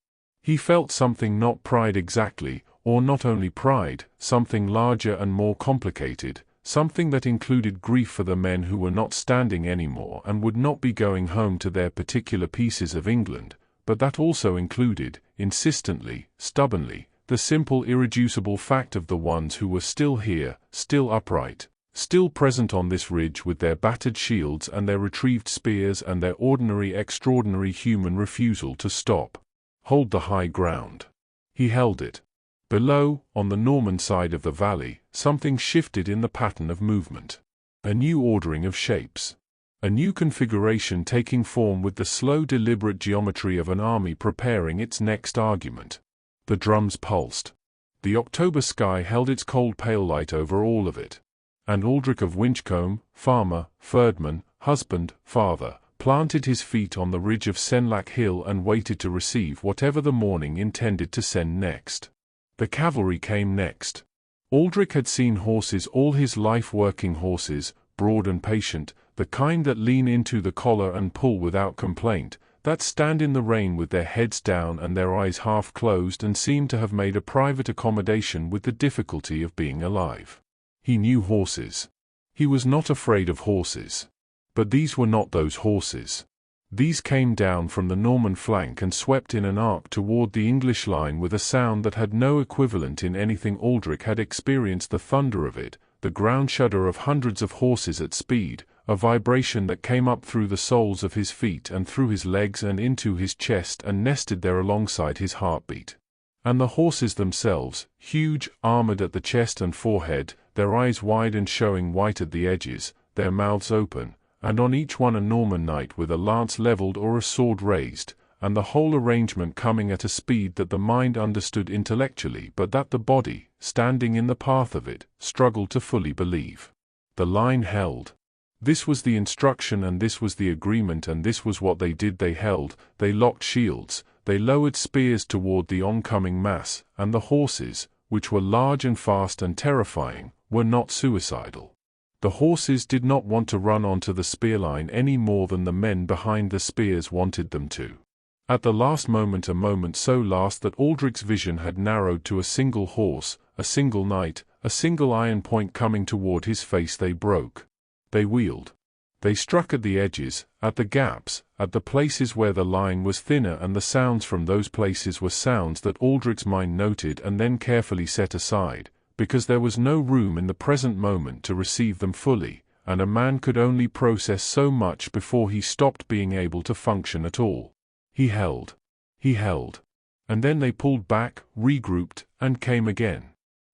He felt something, not pride exactly, or not only pride, something larger and more complicated, something that included grief for the men who were not standing anymore and would not be going home to their particular pieces of England, but that also included, insistently, stubbornly, the simple irreducible fact of the ones who were still here, still upright, still present on this ridge with their battered shields and their retrieved spears and their ordinary extraordinary human refusal to stop. Hold the high ground. He held it. Below, on the Norman side of the valley, something shifted in the pattern of movement. A new ordering of shapes. A new configuration taking form with the slow deliberate geometry of an army preparing its next argument. The drums pulsed. The October sky held its cold pale light over all of it. And Aldrich of Winchcombe, farmer, ferdman, husband, father, planted his feet on the ridge of Senlac Hill and waited to receive whatever the morning intended to send next. The cavalry came next. Aldrich had seen horses all his life, working horses, broad and patient, the kind that lean into the collar and pull without complaint, that stand in the rain with their heads down and their eyes half closed and seem to have made a private accommodation with the difficulty of being alive. He knew horses. He was not afraid of horses. But these were not those horses. These came down from the Norman flank and swept in an arc toward the English line with a sound that had no equivalent in anything. Aldrich had experienced the thunder of it, the ground shudder of hundreds of horses at speed, a vibration that came up through the soles of his feet and through his legs and into his chest and nested there alongside his heartbeat. And the horses themselves, huge, armored at the chest and forehead, their eyes wide and showing white at the edges, their mouths open, and on each one a Norman knight with a lance levelled or a sword raised, and the whole arrangement coming at a speed that the mind understood intellectually but that the body, standing in the path of it, struggled to fully believe. The line held. This was the instruction and this was the agreement and this was what they did. They held, they locked shields, they lowered spears toward the oncoming mass, and the horses, which were large and fast and terrifying, were not suicidal. The horses did not want to run onto the spear line any more than the men behind the spears wanted them to. At the last moment, a moment so last that Aldrich's vision had narrowed to a single horse, a single knight, a single iron point coming toward his face, they broke. They wheeled. They struck at the edges, at the gaps, at the places where the line was thinner, and the sounds from those places were sounds that Aldrich's mind noted and then carefully set aside, because there was no room in the present moment to receive them fully, and a man could only process so much before he stopped being able to function at all. He held. He held. And then they pulled back, regrouped, and came again.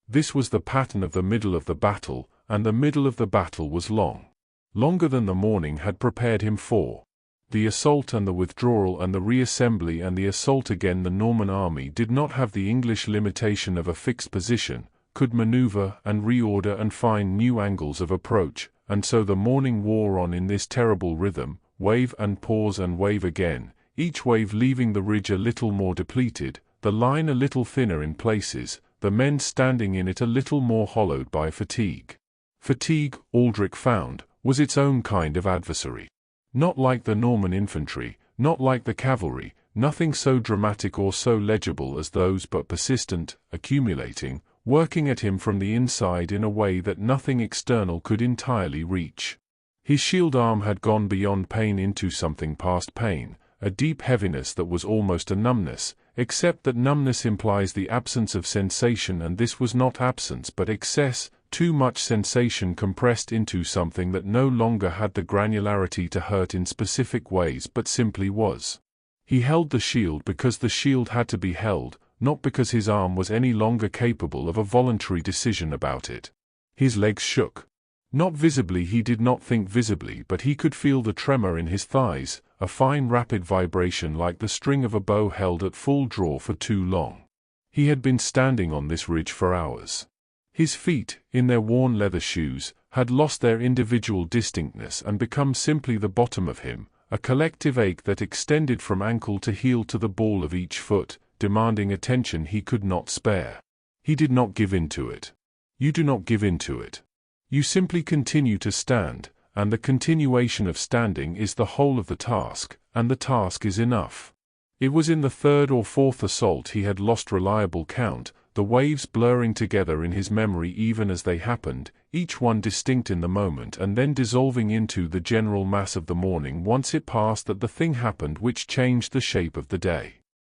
This was the pattern of the middle of the battle, and the middle of the battle was long. Longer than the morning had prepared him for. The assault and the withdrawal and the reassembly and the assault again. The Norman army did not have the English limitation of a fixed position, could maneuver and reorder and find new angles of approach, and so the morning wore on in this terrible rhythm, wave and pause and wave again, each wave leaving the ridge a little more depleted, the line a little thinner in places, the men standing in it a little more hollowed by fatigue. Fatigue, Aldrich found, was its own kind of adversary. Not like the Norman infantry, not like the cavalry, nothing so dramatic or so legible as those, but persistent, accumulating, working at him from the inside in a way that nothing external could entirely reach. His shield arm had gone beyond pain into something past pain, a deep heaviness that was almost a numbness, except that numbness implies the absence of sensation, and this was not absence but excess, too much sensation compressed into something that no longer had the granularity to hurt in specific ways but simply was. He held the shield because the shield had to be held, not because his arm was any longer capable of a voluntary decision about it. His legs shook. Not visibly, he did not think visibly, but he could feel the tremor in his thighs, a fine rapid vibration like the string of a bow held at full draw for too long. He had been standing on this ridge for hours. His feet, in their worn leather shoes, had lost their individual distinctness and become simply the bottom of him, a collective ache that extended from ankle to heel to the ball of each foot, demanding attention he could not spare. He did not give in to it. You do not give in to it. You simply continue to stand, and the continuation of standing is the whole of the task, and the task is enough. It was in the third or fourth assault he had lost reliable count, the waves blurring together in his memory even as they happened, each one distinct in the moment and then dissolving into the general mass of the morning once it passed, that the thing happened which changed the shape of the day.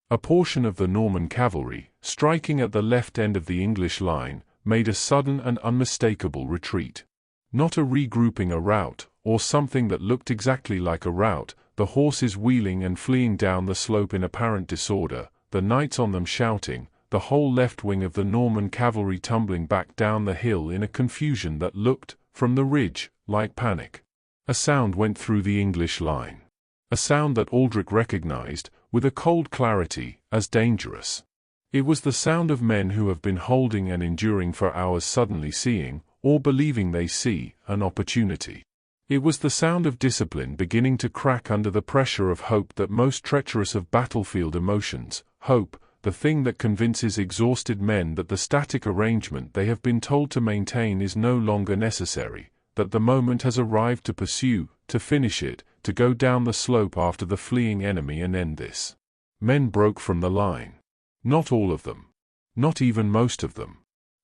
A portion of the Norman cavalry, striking at the left end of the English line, made a sudden and unmistakable retreat. Not a regrouping, a rout, or something that looked exactly like a rout, the horses wheeling and fleeing down the slope in apparent disorder, the knights on them shouting, the whole left wing of the Norman cavalry tumbling back down the hill in a confusion that looked, from the ridge, like panic. A sound went through the English line. A sound that Aldrich recognized, with a cold clarity, as dangerous. It was the sound of men who have been holding and enduring for hours suddenly seeing, or believing they see, an opportunity. It was the sound of discipline beginning to crack under the pressure of hope, that most treacherous of battlefield emotions, hope, the thing that convinces exhausted men that the static arrangement they have been told to maintain is no longer necessary, that the moment has arrived to pursue, to finish it, to go down the slope after the fleeing enemy and end this. Men broke from the line. Not all of them. Not even most of them.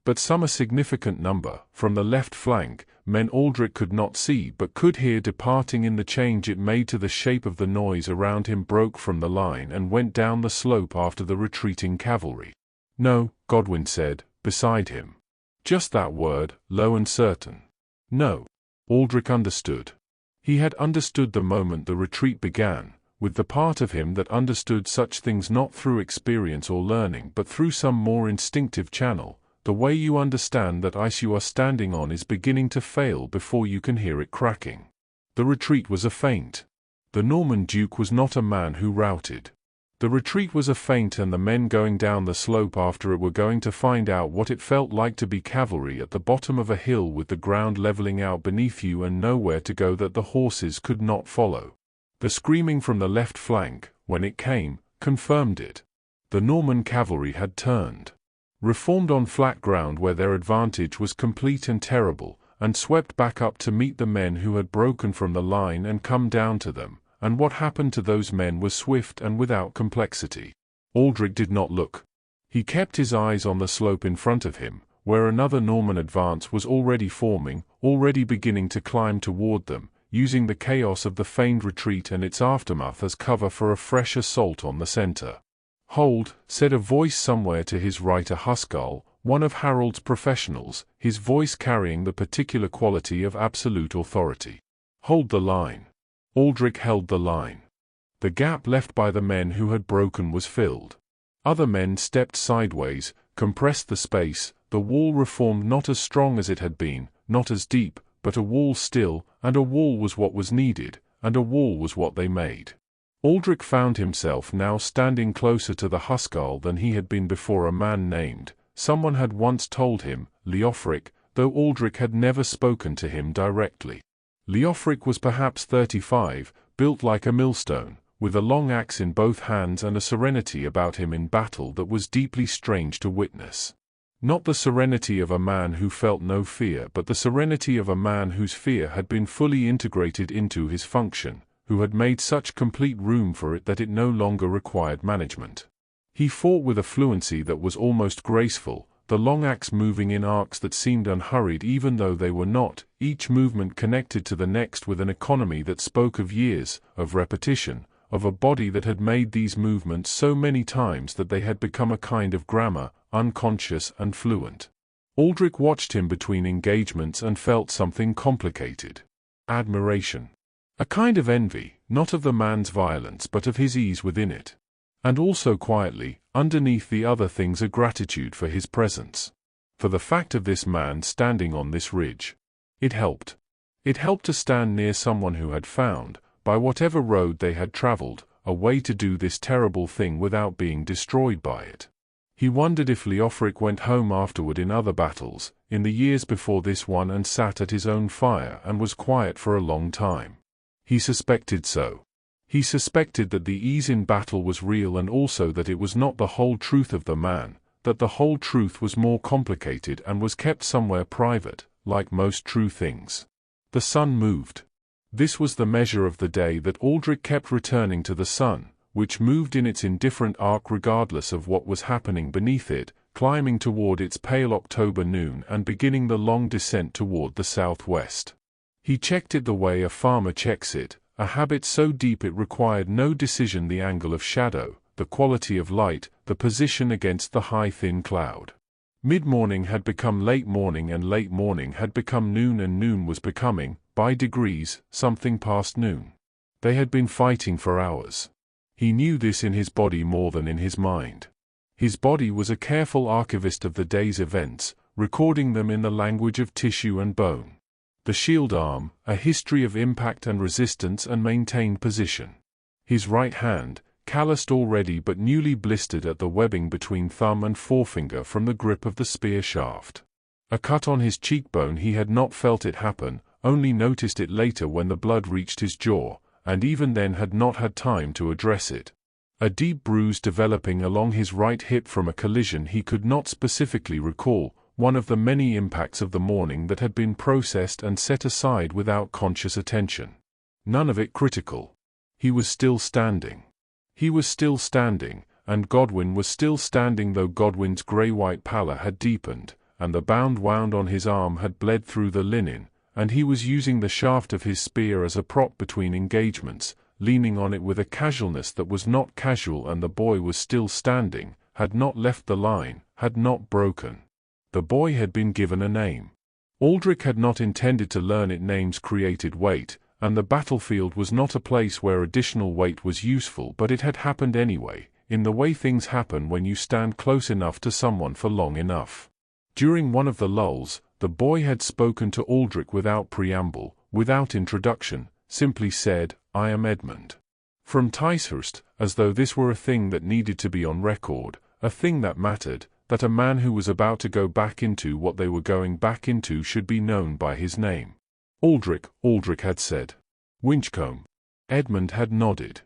but some a significant number, from the left flank, men Aldrich could not see but could hear departing in the change it made to the shape of the noise around him broke from the line and went down the slope after the retreating cavalry. "No," Godwin said, beside him. Just that word, low and certain. "No." Aldrich understood. He had understood the moment the retreat began, with the part of him that understood such things not through experience or learning but through some more instinctive channel, the way you understand that ice you are standing on is beginning to fail before you can hear it cracking. The retreat was a feint. The Norman Duke was not a man who routed. The retreat was a feint, and the men going down the slope after it were going to find out what it felt like to be cavalry at the bottom of a hill with the ground leveling out beneath you and nowhere to go that the horses could not follow. The screaming from the left flank, when it came, confirmed it. The Norman cavalry had turned. Reformed on flat ground where their advantage was complete and terrible, and swept back up to meet the men who had broken from the line and come down to them. And what happened to those men was swift and without complexity. Aldrich did not look. He kept his eyes on the slope in front of him, where another Norman advance was already forming, already beginning to climb toward them, using the chaos of the feigned retreat and its aftermath as cover for a fresh assault on the center. "Hold," said a voice somewhere to his right, a Huskarl, one of Harold's professionals, his voice carrying the particular quality of absolute authority. "Hold the line." Aldrich held the line. The gap left by the men who had broken was filled. Other men stepped sideways, compressed the space, the wall reformed, not as strong as it had been, not as deep, but a wall still, and a wall was what was needed, and a wall was what they made. Aldrich found himself now standing closer to the Huskarl than he had been before. A man named, someone had once told him, Leofric, though Aldrich had never spoken to him directly. Leofric was perhaps 35, built like a millstone, with a long axe in both hands and a serenity about him in battle that was deeply strange to witness. Not the serenity of a man who felt no fear, but the serenity of a man whose fear had been fully integrated into his function, who had made such complete room for it that it no longer required management. He fought with a fluency that was almost graceful, the long axe moving in arcs that seemed unhurried even though they were not, each movement connected to the next with an economy that spoke of years, of repetition, of a body that had made these movements so many times that they had become a kind of grammar, unconscious and fluent. Aldrich watched him between engagements and felt something complicated. Admiration. A kind of envy, not of the man's violence but of his ease within it. And also quietly, underneath the other things, a gratitude for his presence. For the fact of this man standing on this ridge. It helped. It helped to stand near someone who had found, by whatever road they had traveled, a way to do this terrible thing without being destroyed by it. He wondered if Leofric went home afterward in other battles, in the years before this one, and sat at his own fire and was quiet for a long time. He suspected so. He suspected that the ease in battle was real, and also that it was not the whole truth of the man, that the whole truth was more complicated and was kept somewhere private, like most true things. The sun moved. This was the measure of the day that Aldrich kept returning to the sun, which moved in its indifferent arc regardless of what was happening beneath it, climbing toward its pale October noon and beginning the long descent toward the southwest. He checked it the way a farmer checks it, a habit so deep it required no decision: the angle of shadow, the quality of light, the position against the high thin cloud. Mid-morning had become late morning, and late morning had become noon, and noon was becoming, by degrees, something past noon. They had been fighting for hours. He knew this in his body more than in his mind. His body was a careful archivist of the day's events, recording them in the language of tissue and bone. The shield arm, a history of impact and resistance and maintained position. His right hand, calloused already but newly blistered at the webbing between thumb and forefinger from the grip of the spear shaft. A cut on his cheekbone. He had not felt it happen, only noticed it later when the blood reached his jaw, and even then had not had time to address it. A deep bruise developing along his right hip from a collision he could not specifically recall, one of the many impacts of the morning that had been processed and set aside without conscious attention. None of it critical. He was still standing. He was still standing, and Godwin was still standing, though Godwin's grey-white pallor had deepened, and the band wound on his arm had bled through the linen, and he was using the shaft of his spear as a prop between engagements, leaning on it with a casualness that was not casual, and the boy was still standing, had not left the line, had not broken. The boy had been given a name. Aldrich had not intended to learn it. Names created weight, and the battlefield was not a place where additional weight was useful, but it had happened anyway, in the way things happen when you stand close enough to someone for long enough. During one of the lulls, the boy had spoken to Aldrich without preamble, without introduction, simply said, "I am Edmund. From Ticehurst," as though this were a thing that needed to be on record, a thing that mattered, that a man who was about to go back into what they were going back into should be known by his name. Aldrich had said. Winchcombe. Edmund had nodded.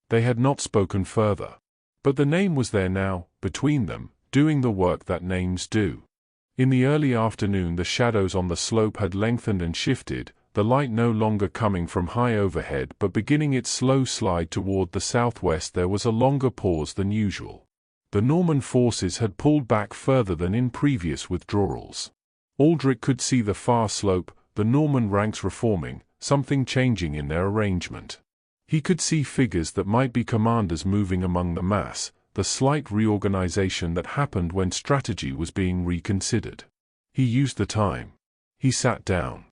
They had not spoken further. But the name was there now, between them, doing the work that names do. In the early afternoon the shadows on the slope had lengthened and shifted, the light no longer coming from high overhead but beginning its slow slide toward the southwest. There was a longer pause than usual. The Norman forces had pulled back further than in previous withdrawals. Aldrich could see the far slope, the Norman ranks reforming, something changing in their arrangement. He could see figures that might be commanders moving among the mass, the slight reorganization that happened when strategy was being reconsidered. He used the time. He sat down.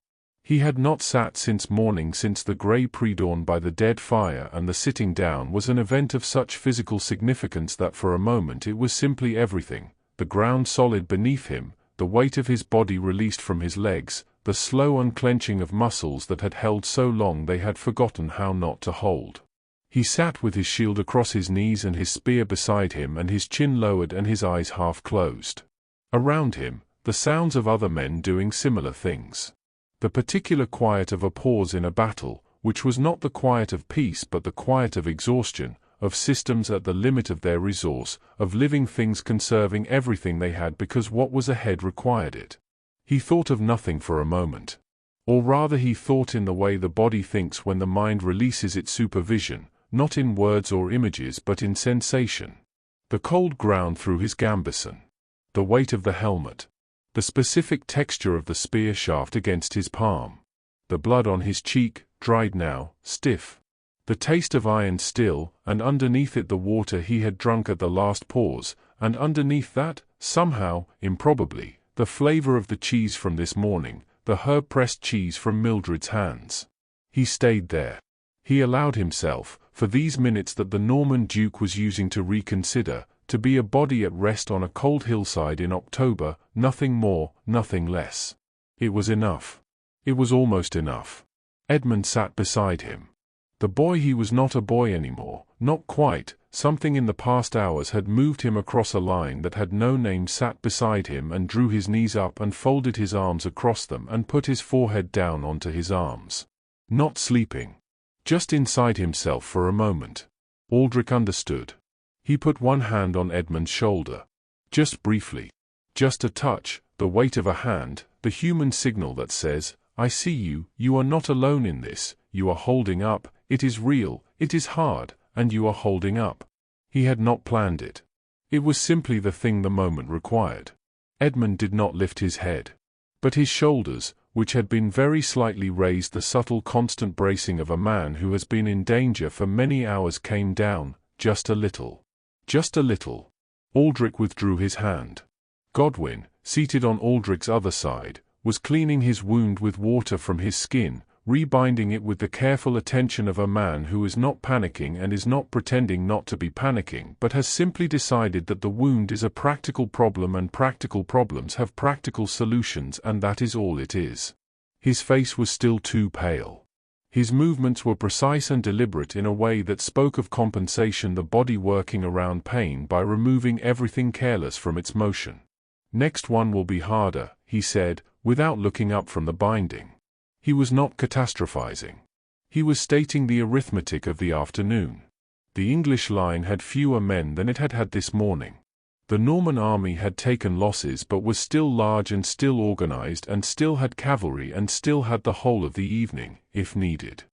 He had not sat since morning, since the grey pre-dawn by the dead fire, and the sitting down was an event of such physical significance that for a moment it was simply everything, the ground solid beneath him, the weight of his body released from his legs, the slow unclenching of muscles that had held so long they had forgotten how not to hold. He sat with his shield across his knees and his spear beside him, and his chin lowered and his eyes half closed. Around him, the sounds of other men doing similar things. The particular quiet of a pause in a battle, which was not the quiet of peace but the quiet of exhaustion, of systems at the limit of their resource, of living things conserving everything they had because what was ahead required it. He thought of nothing for a moment. Or rather he thought in the way the body thinks when the mind releases its supervision, not in words or images but in sensation. The cold ground through his gambeson. The weight of the helmet. The specific texture of the spear shaft against his palm. The blood on his cheek, dried now, stiff. The taste of iron still, and underneath it the water he had drunk at the last pause, and underneath that, somehow, improbably, the flavor of the cheese from this morning, the herb-pressed cheese from Mildred's hands. He stayed there. He allowed himself, for these minutes that the Norman Duke was using to reconsider, to be a body at rest on a cold hillside in October, nothing more, nothing less. It was enough. It was almost enough. Edmund sat beside him. The boy, he was not a boy anymore, not quite. Something in the past hours had moved him across a line that had no name, sat beside him and drew his knees up and folded his arms across them and put his forehead down onto his arms. Not sleeping. Just inside himself for a moment. Aldrich understood. He put one hand on Edmund's shoulder. Just briefly. Just a touch, the weight of a hand, the human signal that says, "I see you, you are not alone in this, you are holding up, it is real, it is hard, and you are holding up." He had not planned it. It was simply the thing the moment required. Edmund did not lift his head. But his shoulders, which had been very slightly raised, the subtle constant bracing of a man who has been in danger for many hours, came down, just a little. Just a little. Aldrich withdrew his hand. Godwin, seated on Aldrich's other side, was cleaning his wound with water from his skin, rebinding it with the careful attention of a man who is not panicking and is not pretending not to be panicking, but has simply decided that the wound is a practical problem and practical problems have practical solutions, and that is all it is. His face was still too pale. His movements were precise and deliberate in a way that spoke of compensation, the body working around pain by removing everything careless from its motion. "Next one will be harder," he said, without looking up from the binding. He was not catastrophizing. He was stating the arithmetic of the afternoon. The English line had fewer men than it had had this morning. The Norman army had taken losses but was still large and still organized and still had cavalry and still had the whole of the evening, if needed.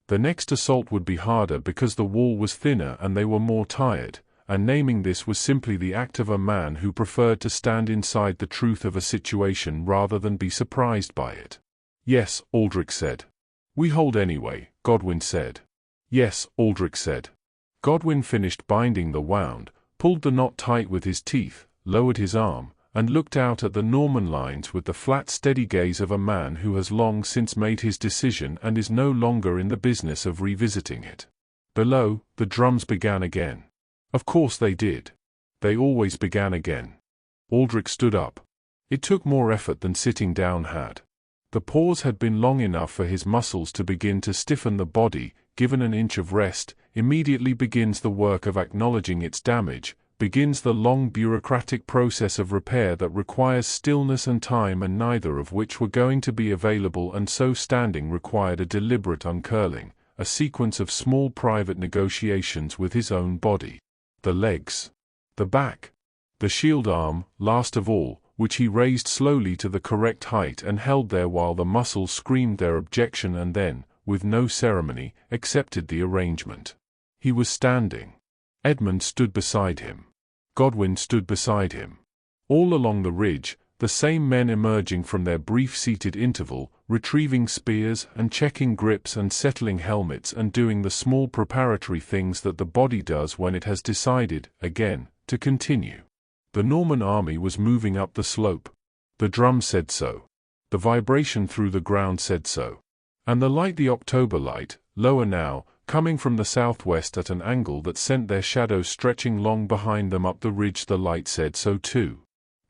The next assault would be harder because the wall was thinner and they were more tired, and naming this was simply the act of a man who preferred to stand inside the truth of a situation rather than be surprised by it. "Yes," Aldrich said. "We hold anyway," Godwin said. "Yes," Aldrich said. Godwin finished binding the wound, pulled the knot tight with his teeth, lowered his arm, and looked out at the Norman lines with the flat, steady gaze of a man who has long since made his decision and is no longer in the business of revisiting it. Below, the drums began again. Of course they did. They always began again. Aldrich stood up. It took more effort than sitting down had. The pause had been long enough for his muscles to begin to stiffen. The body, given an inch of rest, immediately begins the work of acknowledging its damage, begins the long bureaucratic process of repair that requires stillness and time, and neither of which were going to be available, and so standing required a deliberate uncurling, a sequence of small private negotiations with his own body. The legs. The back. The shield arm, last of all, which he raised slowly to the correct height and held there while the muscles screamed their objection, and then, with no ceremony, accepted the arrangement. He was standing. Edmund stood beside him. Godwin stood beside him. All along the ridge, the same men emerging from their brief seated interval, retrieving spears and checking grips and settling helmets and doing the small preparatory things that the body does when it has decided, again, to continue. The Norman army was moving up the slope. The drum said so. The vibration through the ground said so. And the light, the October light, lower now, coming from the southwest at an angle that sent their shadows stretching long behind them up the ridge, the light said so too.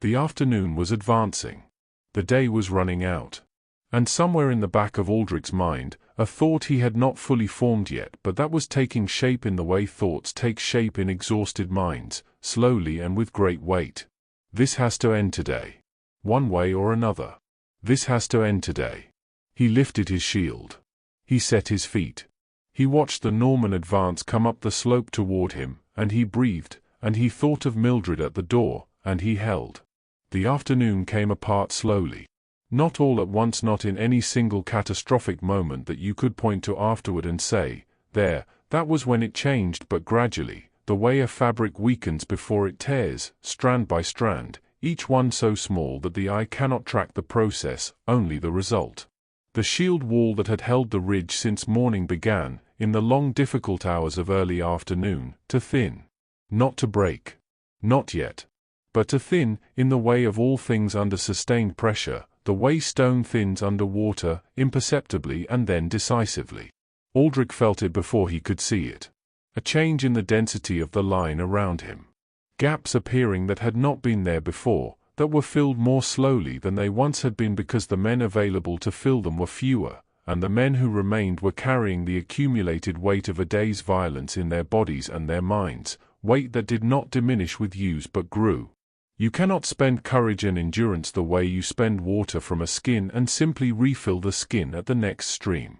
The afternoon was advancing. The day was running out. And somewhere in the back of Aldrich's mind, a thought he had not fully formed yet, but that was taking shape in the way thoughts take shape in exhausted minds, slowly and with great weight. This has to end today. One way or another. This has to end today. He lifted his shield. He set his feet. He watched the Norman advance come up the slope toward him, and he breathed, and he thought of Mildred at the door, and he held. The afternoon came apart slowly. Not all at once, not in any single catastrophic moment that you could point to afterward and say, "There, that was when it changed," but gradually, the way a fabric weakens before it tears, strand by strand, each one so small that the eye cannot track the process, only the result. The shield wall that had held the ridge since morning began, in the long difficult hours of early afternoon, to thin. Not to break. Not yet. But to thin, in the way of all things under sustained pressure, the way stone thins under water, imperceptibly and then decisively. Aldrich felt it before he could see it. A change in the density of the line around him. Gaps appearing that had not been there before, that were filled more slowly than they once had been because the men available to fill them were fewer, and the men who remained were carrying the accumulated weight of a day's violence in their bodies and their minds, weight that did not diminish with use but grew. You cannot spend courage and endurance the way you spend water from a skin and simply refill the skin at the next stream.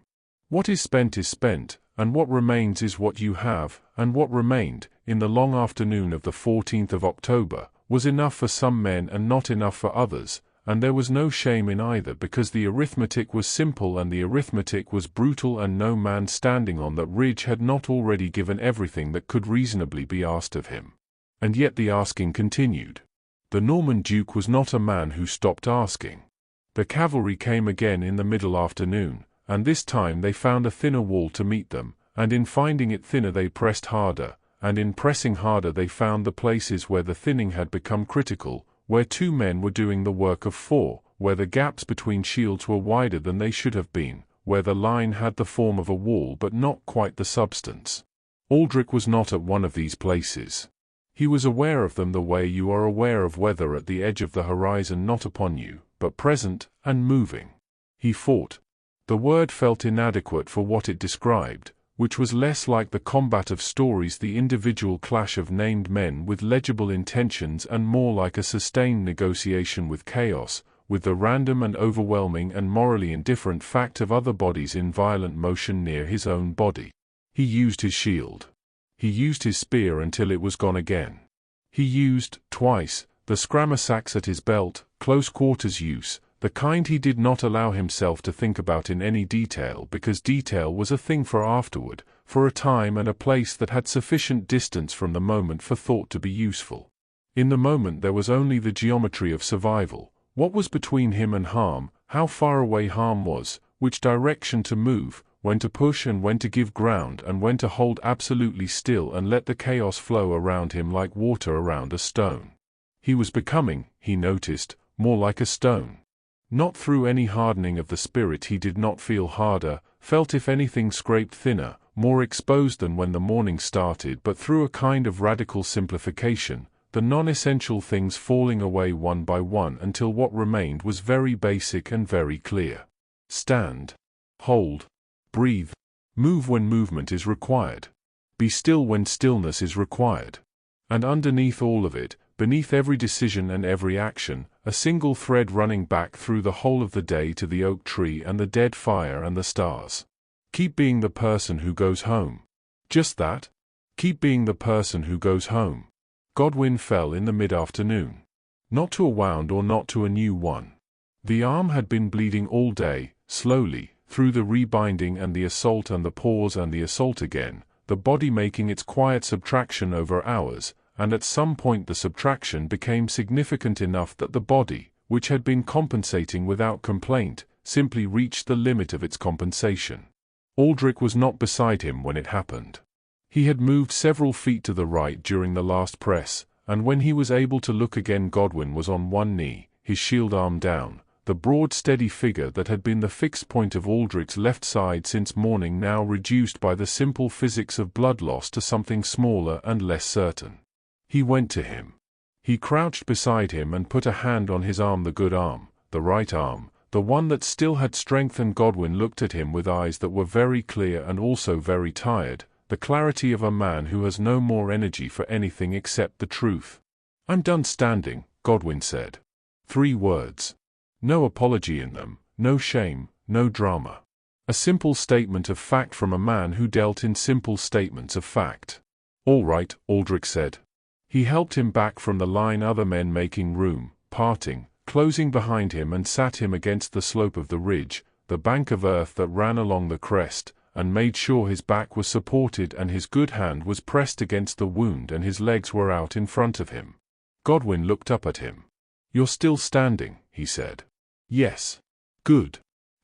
What is spent, and what remains is what you have, and what remained, in the long afternoon of the 14th of October, was enough for some men and not enough for others, and there was no shame in either because the arithmetic was simple and the arithmetic was brutal, and no man standing on that ridge had not already given everything that could reasonably be asked of him. And yet the asking continued. The Norman Duke was not a man who stopped asking. The cavalry came again in the middle afternoon, and this time they found a thinner wall to meet them, and in finding it thinner they pressed harder, and in pressing harder they found the places where the thinning had become critical, where two men were doing the work of four, where the gaps between shields were wider than they should have been, where the line had the form of a wall but not quite the substance. Aldrich was not at one of these places. He was aware of them the way you are aware of weather at the edge of the horizon, not upon you, but present, and moving. He fought. The word felt inadequate for what it described, which was less like the combat of stories, the individual clash of named men with legible intentions, and more like a sustained negotiation with chaos, with the random and overwhelming and morally indifferent fact of other bodies in violent motion near his own body. He used his shield. He used his spear until it was gone again. He used, twice, the scramasax at his belt, close quarters use, the kind he did not allow himself to think about in any detail because detail was a thing for afterward, for a time and a place that had sufficient distance from the moment for thought to be useful. In the moment there was only the geometry of survival. What was between him and harm, how far away harm was, which direction to move, when to push and when to give ground, and when to hold absolutely still and let the chaos flow around him like water around a stone. He was becoming, he noticed, more like a stone. Not through any hardening of the spirit. He did not feel harder, felt if anything scraped thinner, more exposed than when the morning started, but through a kind of radical simplification, the non-essential things falling away one by one until what remained was very basic and very clear. Stand. Hold. Breathe. Move when movement is required. Be still when stillness is required. And underneath all of it, beneath every decision and every action, a single thread running back through the whole of the day to the oak tree and the dead fire and the stars. Keep being the person who goes home. Just that. Keep being the person who goes home. Godwin fell in the mid-afternoon. Not to a wound or not to a new one. The arm had been bleeding all day, slowly, through the rebinding and the assault and the pause and the assault again, the body making its quiet subtraction over hours, and at some point the subtraction became significant enough that the body, which had been compensating without complaint, simply reached the limit of its compensation. Aldrich was not beside him when it happened. He had moved several feet to the right during the last press, and when he was able to look again Godwin was on one knee, his shield arm down, the broad steady figure that had been the fixed point of Aldrich's left side since morning now reduced by the simple physics of blood loss to something smaller and less certain. He went to him. He crouched beside him and put a hand on his arm, the good arm, the right arm, the one that still had strength, and Godwin looked at him with eyes that were very clear and also very tired, the clarity of a man who has no more energy for anything except the truth. "I'm done standing," Godwin said. 3 words. No apology in them, no shame, no drama. A simple statement of fact from a man who dealt in simple statements of fact. "All right," Aldrich said. He helped him back from the line, other men making room, parting, closing behind him, and sat him against the slope of the ridge, the bank of earth that ran along the crest, and made sure his back was supported and his good hand was pressed against the wound and his legs were out in front of him. Godwin looked up at him. "You're still standing," he said. "Yes." "Good."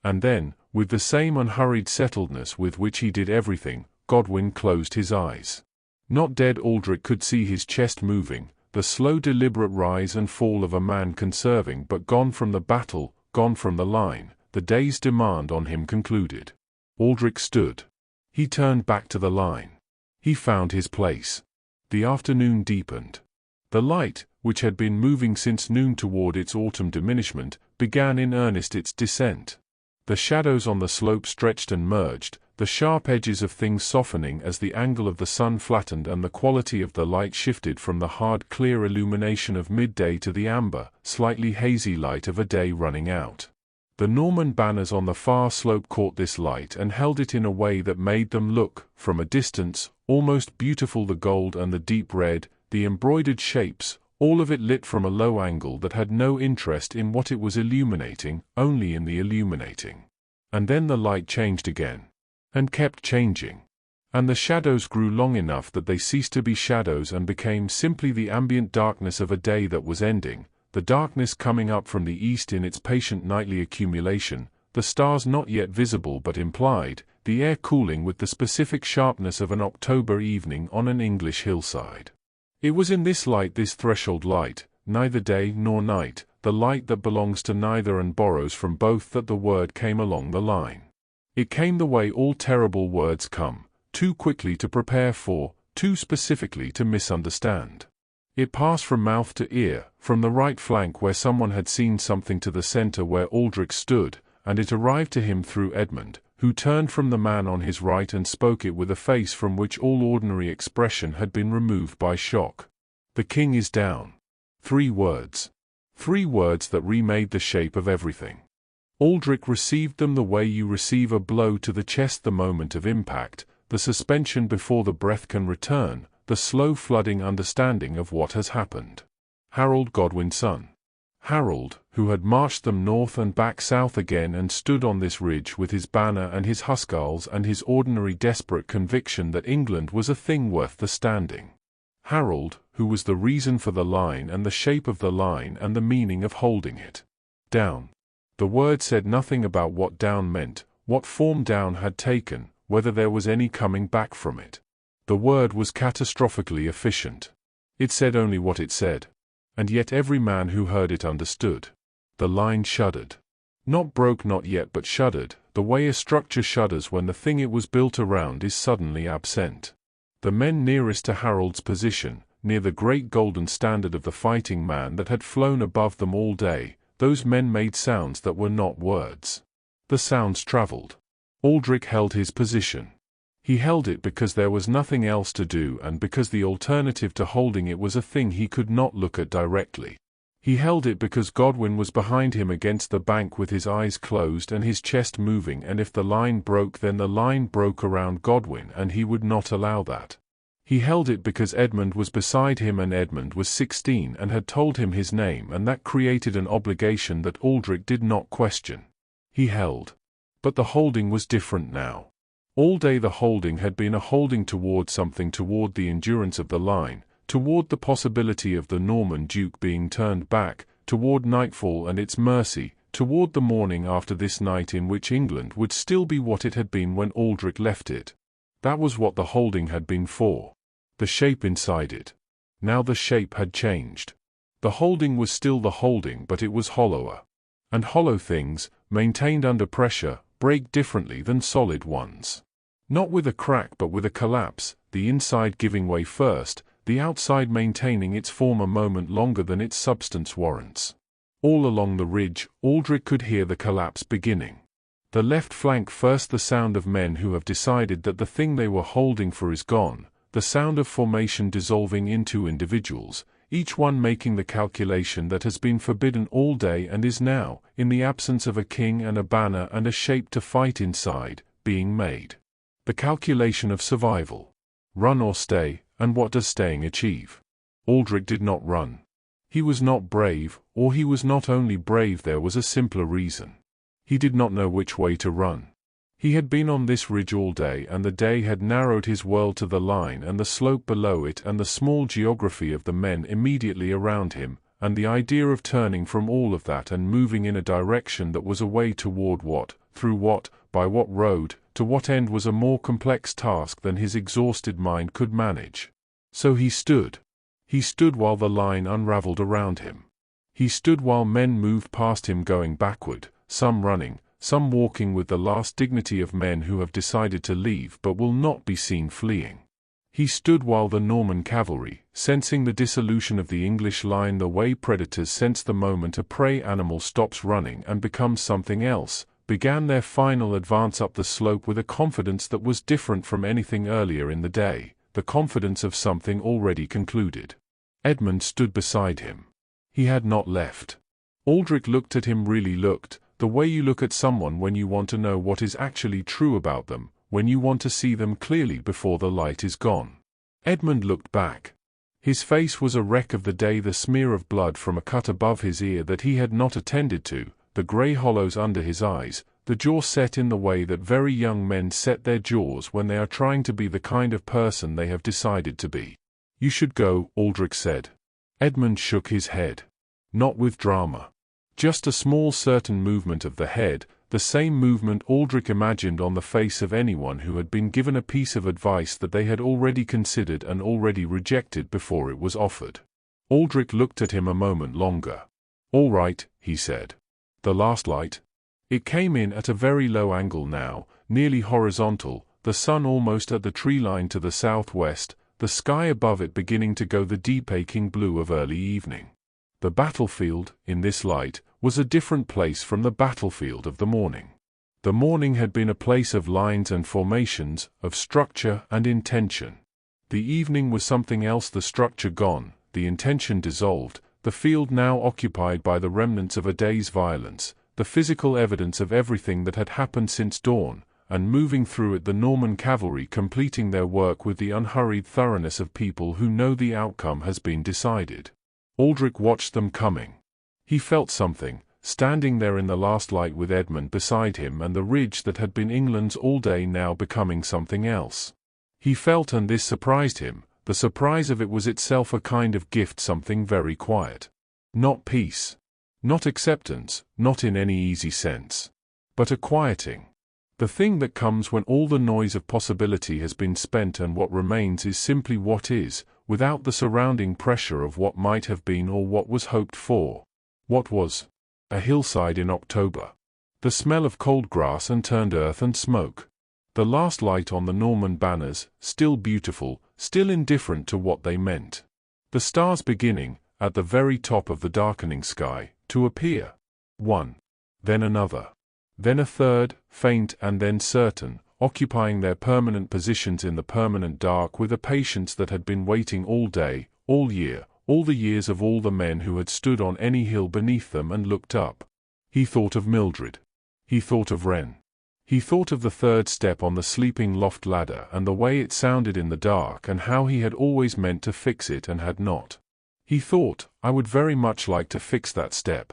And then, with the same unhurried settledness with which he did everything, Godwin closed his eyes. Not dead. Aldrich could see his chest moving, the slow deliberate rise and fall of a man conserving, but gone from the battle, gone from the line, the day's demand on him concluded. Aldrich stood. He turned back to the line. He found his place. The afternoon deepened. The light, which had been moving since noon toward its autumn diminishment, began in earnest its descent. The shadows on the slope stretched and merged, the sharp edges of things softening as the angle of the sun flattened and the quality of the light shifted from the hard clear illumination of midday to the amber, slightly hazy light of a day running out. The Norman banners on the far slope caught this light and held it in a way that made them look, from a distance, almost beautiful, the gold and the deep red, the embroidered shapes, all of it lit from a low angle that had no interest in what it was illuminating, only in the illuminating. And then the light changed again. And kept changing. And the shadows grew long enough that they ceased to be shadows and became simply the ambient darkness of a day that was ending, the darkness coming up from the east in its patient nightly accumulation, the stars not yet visible but implied, the air cooling with the specific sharpness of an October evening on an English hillside. It was in this light, this threshold light, neither day nor night, the light that belongs to neither and borrows from both, that the word came along the line. It came the way all terrible words come, too quickly to prepare for, too specifically to misunderstand. It passed from mouth to ear, from the right flank where someone had seen something to the center where Aldrich stood, and it arrived to him through Edmund, who turned from the man on his right and spoke it with a face from which all ordinary expression had been removed by shock. "The king is down." 3 words. 3 words that remade the shape of everything. Aldrich received them the way you receive a blow to the chest, the moment of impact, the suspension before the breath can return, the slow flooding understanding of what has happened. Harold Godwinson. Harold, who had marched them north and back south again and stood on this ridge with his banner and his hussars and his ordinary desperate conviction that England was a thing worth the standing. Harold, who was the reason for the line and the shape of the line and the meaning of holding it. Down. The word said nothing about what down meant, what form down had taken, whether there was any coming back from it. The word was catastrophically efficient. It said only what it said. And yet every man who heard it understood. The line shuddered. Not broke not yet but shuddered, the way a structure shudders when the thing it was built around is suddenly absent. The men nearest to Harold's position, near the great golden standard of the fighting man that had flown above them all day, those men made sounds that were not words. The sounds travelled. Aldrich held his position. He held it because there was nothing else to do and because the alternative to holding it was a thing he could not look at directly. He held it because Godwin was behind him against the bank with his eyes closed and his chest moving, and if the line broke then the line broke around Godwin and he would not allow that. He held it because Edmund was beside him and Edmund was 16 and had told him his name, and that created an obligation that Aldrich did not question. He held. But the holding was different now. All day the holding had been a holding toward something, toward the endurance of the line, toward the possibility of the Norman Duke being turned back, toward nightfall and its mercy, toward the morning after this night in which England would still be what it had been when Aldrich left it. That was what the holding had been for. The shape inside it. Now the shape had changed. The holding was still the holding, but it was hollower. And hollow things, maintained under pressure, break differently than solid ones. Not with a crack but with a collapse, the inside giving way first, the outside maintaining its form a moment longer than its substance warrants. All along the ridge, Aldrich could hear the collapse beginning. The left flank first, the sound of men who have decided that the thing they were holding for is gone, the sound of formation dissolving into individuals, each one making the calculation that has been forbidden all day and is now, in the absence of a king and a banner and a shape to fight inside, being made. The calculation of survival. Run or stay, and what does staying achieve? Aldrich did not run. He was not brave, or he was not only brave, there was a simpler reason. He did not know which way to run. He had been on this ridge all day, and the day had narrowed his world to the line and the slope below it and the small geography of the men immediately around him, and the idea of turning from all of that and moving in a direction that was away toward what, through what, by what road, to what end was a more complex task than his exhausted mind could manage. So he stood. He stood while the line unraveled around him. He stood while men moved past him going backward, some running, some walking with the last dignity of men who have decided to leave but will not be seen fleeing. He stood while the Norman cavalry, sensing the dissolution of the English line the way predators sense the moment a prey animal stops running and becomes something else, began their final advance up the slope with a confidence that was different from anything earlier in the day, the confidence of something already concluded. Edmund stood beside him. He had not left. Aldrich looked at him, really looked, the way you look at someone when you want to know what is actually true about them, when you want to see them clearly before the light is gone. Edmund looked back. His face was a wreck of the day, the smear of blood from a cut above his ear that he had not attended to, the grey hollows under his eyes, the jaw set in the way that very young men set their jaws when they are trying to be the kind of person they have decided to be. "You should go," Aldrich said. Edmund shook his head. Not with drama. Just a small certain movement of the head, the same movement Aldrich imagined on the face of anyone who had been given a piece of advice that they had already considered and already rejected before it was offered. Aldrich looked at him a moment longer. "All right," he said. The last light. It came in at a very low angle now, nearly horizontal, the sun almost at the tree line to the southwest, the sky above it beginning to go the deep aching blue of early evening. The battlefield, in this light, was a different place from the battlefield of the morning. The morning had been a place of lines and formations, of structure and intention. The evening was something else, the structure gone, the intention dissolved, the field now occupied by the remnants of a day's violence, the physical evidence of everything that had happened since dawn, and moving through it the Norman cavalry completing their work with the unhurried thoroughness of people who know the outcome has been decided. Aldrich watched them coming. He felt something, standing there in the last light with Edmund beside him and the ridge that had been England's all day now becoming something else. He felt, and this surprised him, the surprise of it was itself a kind of gift, something very quiet. Not peace. Not acceptance, not in any easy sense. But a quieting. The thing that comes when all the noise of possibility has been spent and what remains is simply what is, without the surrounding pressure of what might have been or what was hoped for. What was? A hillside in October. The smell of cold grass and turned earth and smoke. The last light on the Norman banners, still beautiful, still indifferent to what they meant. The stars beginning, at the very top of the darkening sky, to appear. One. Then another. Then a third, faint and then certain, occupying their permanent positions in the permanent dark with a patience that had been waiting all day, all year, all the years of all the men who had stood on any hill beneath them and looked up. He thought of Mildred. He thought of Wren. He thought of the third step on the sleeping loft ladder and the way it sounded in the dark and how he had always meant to fix it and had not. He thought, I would very much like to fix that step.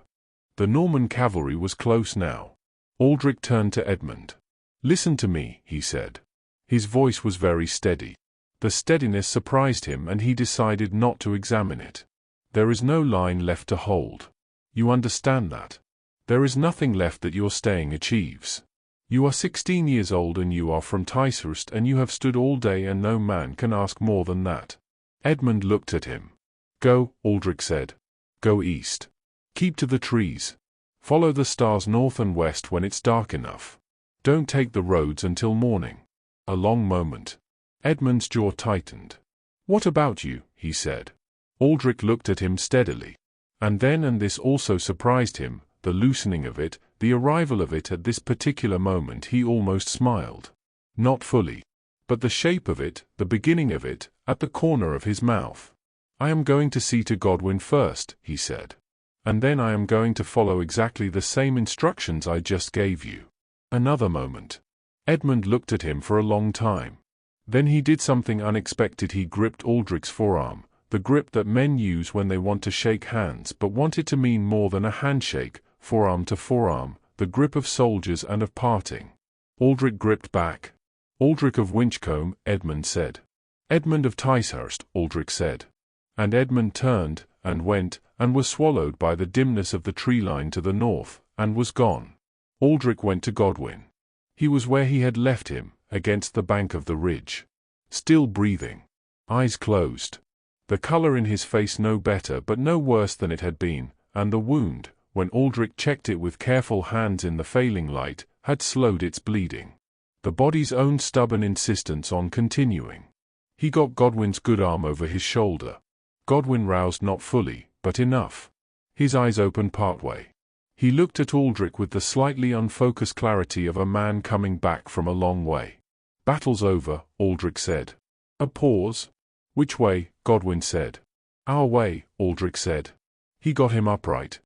The Norman cavalry was close now. Aldrich turned to Edmund. Listen to me, he said. His voice was very steady. The steadiness surprised him and he decided not to examine it. There is no line left to hold. You understand that? There is nothing left that your staying achieves. You are 16 years old and you are from Ticehurst and you have stood all day and no man can ask more than that. Edmund looked at him. Go, Aldrich said. Go east. Keep to the trees. Follow the stars north and west when it's dark enough. Don't take the roads until morning. A long moment. Edmund's jaw tightened. What about you? He said. Aldrich looked at him steadily. And then, and this also surprised him, the loosening of it, the arrival of it at this particular moment, he almost smiled. Not fully. But the shape of it, the beginning of it, at the corner of his mouth. I am going to see to Godwin first, he said. And then I am going to follow exactly the same instructions I just gave you. Another moment. Edmund looked at him for a long time. Then he did something unexpected. He gripped Aldrich's forearm, the grip that men use when they want to shake hands but want it to mean more than a handshake, forearm to forearm, the grip of soldiers and of parting. Aldrich gripped back. Aldrich of Winchcombe, Edmund said. Edmund of Ticehurst, Aldrich said. And Edmund turned, and went, and was swallowed by the dimness of the tree line to the north, and was gone. Aldrich went to Godwin. He was where he had left him, against the bank of the ridge. Still breathing. Eyes closed. The color in his face no better but no worse than it had been, and the wound, when Aldrich checked it with careful hands in the failing light, had slowed its bleeding. The body's own stubborn insistence on continuing. He got Godwin's good arm over his shoulder. Godwin roused not fully, but enough. His eyes opened partway. He looked at Aldrich with the slightly unfocused clarity of a man coming back from a long way. Battle's over, Aldrich said. A pause. Which way? Godwin said. Our way, Aldrich said. He got him upright.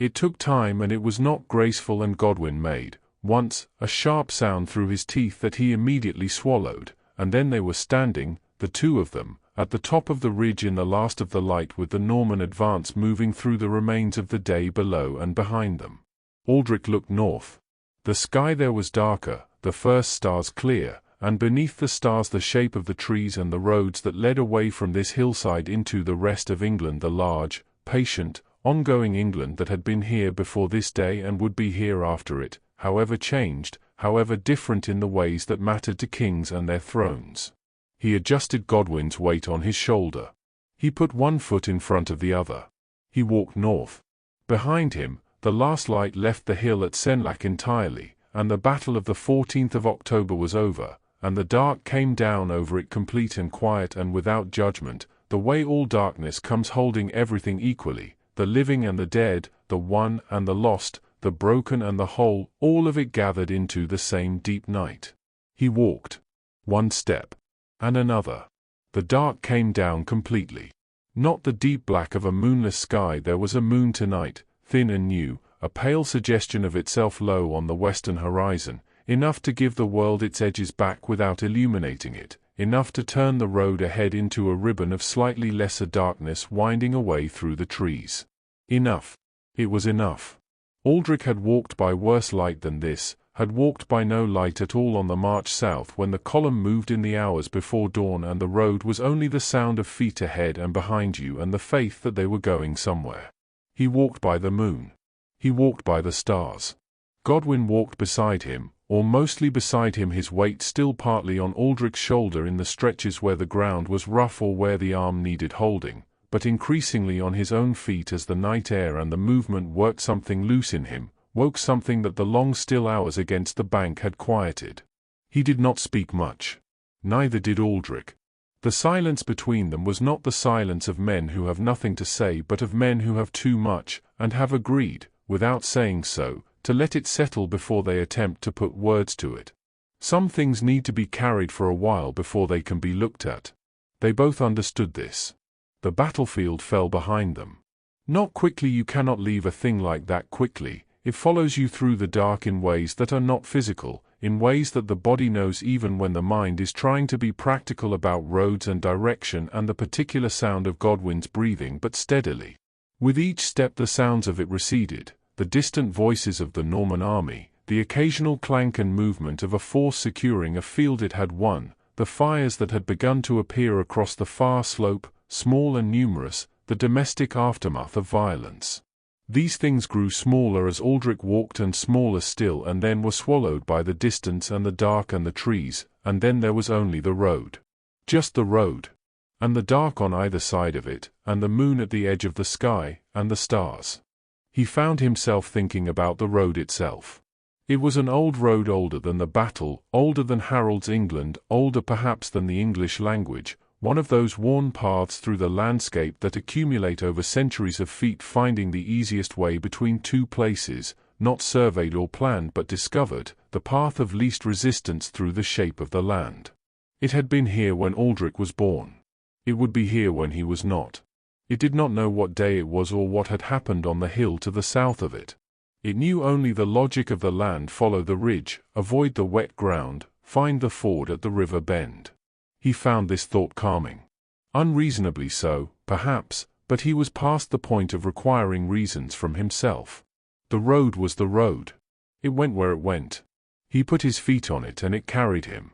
It took time and it was not graceful, and Godwin made, once, a sharp sound through his teeth that he immediately swallowed, and then they were standing, the two of them, at the top of the ridge in the last of the light, with the Norman advance moving through the remains of the day below and behind them. Aldrich looked north. The sky there was darker, the first stars clear, and beneath the stars the shape of the trees and the roads that led away from this hillside into the rest of England, the large, patient, ongoing England that had been here before this day and would be here after it, however changed, however different in the ways that mattered to kings and their thrones. He adjusted Godwin's weight on his shoulder. He put one foot in front of the other. He walked north. Behind him, the last light left the hill at Senlac entirely, and the Battle of the 14th of October was over, and the dark came down over it complete and quiet and without judgment, the way all darkness comes, holding everything equally, the living and the dead, the won and the lost, the broken and the whole, all of it gathered into the same deep night. He walked. One step. And another. The dark came down completely. Not the deep black of a moonless sky. There was a moon tonight, thin and new, a pale suggestion of itself low on the western horizon, enough to give the world its edges back without illuminating it, enough to turn the road ahead into a ribbon of slightly lesser darkness winding away through the trees. Enough. It was enough. Aldrich had walked by worse light than this, had walked by no light at all on the march south when the column moved in the hours before dawn and the road was only the sound of feet ahead and behind you and the faith that they were going somewhere. He walked by the moon. He walked by the stars. Godwin walked beside him, or mostly beside him, his weight still partly on Aldrich's shoulder in the stretches where the ground was rough or where the arm needed holding, but increasingly on his own feet as the night air and the movement worked something loose in him, woke something that the long still hours against the bank had quieted. He did not speak much. Neither did Aldrich. The silence between them was not the silence of men who have nothing to say but of men who have too much, and have agreed, without saying so, to let it settle before they attempt to put words to it. Some things need to be carried for a while before they can be looked at. They both understood this. The battlefield fell behind them. Not quickly, you cannot leave a thing like that quickly. It follows you through the dark in ways that are not physical, in ways that the body knows even when the mind is trying to be practical about roads and direction and the particular sound of Godwin's breathing, but steadily. With each step the sounds of it receded, the distant voices of the Norman army, the occasional clank and movement of a force securing a field it had won, the fires that had begun to appear across the far slope, small and numerous, the domestic aftermath of violence. These things grew smaller as Aldrich walked and smaller still, and then were swallowed by the distance and the dark and the trees, and then there was only the road. Just the road. And the dark on either side of it, and the moon at the edge of the sky, and the stars. He found himself thinking about the road itself. It was an old road, older than the battle, older than Harold's England, older perhaps than the English language, one of those worn paths through the landscape that accumulate over centuries of feet, finding the easiest way between two places, not surveyed or planned but discovered, the path of least resistance through the shape of the land. It had been here when Aldrich was born. It would be here when he was not. It did not know what day it was or what had happened on the hill to the south of it. It knew only the logic of the land: follow the ridge, avoid the wet ground, find the ford at the river bend. He found this thought calming. Unreasonably so, perhaps, but he was past the point of requiring reasons from himself. The road was the road. It went where it went. He put his feet on it and it carried him.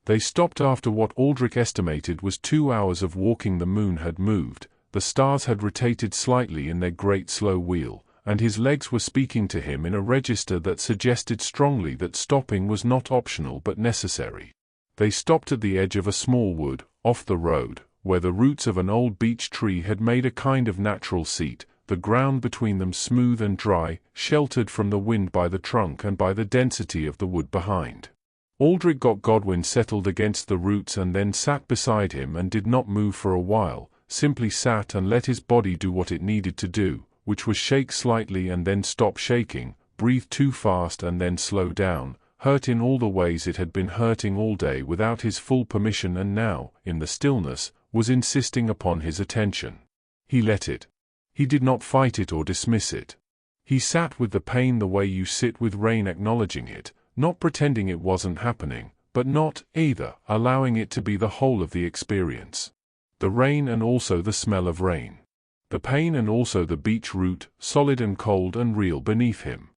They stopped after what Aldrich estimated was 2 hours of walking. The moon had moved, the stars had rotated slightly in their great slow wheel, and his legs were speaking to him in a register that suggested strongly that stopping was not optional but necessary. They stopped at the edge of a small wood, off the road, where the roots of an old beech tree had made a kind of natural seat, the ground between them smooth and dry, sheltered from the wind by the trunk and by the density of the wood behind. Aldrich got Godwin settled against the roots and then sat beside him and did not move for a while, simply sat and let his body do what it needed to do, which was shake slightly and then stop shaking, breathe too fast and then slow down, hurt in all the ways it had been hurting all day without his full permission, and now, in the stillness, was insisting upon his attention. He let it. He did not fight it or dismiss it. He sat with the pain the way you sit with rain, acknowledging it, not pretending it wasn't happening, but not, either, allowing it to be the whole of the experience. The rain and also the smell of rain. The pain and also the beech root, solid and cold and real beneath him.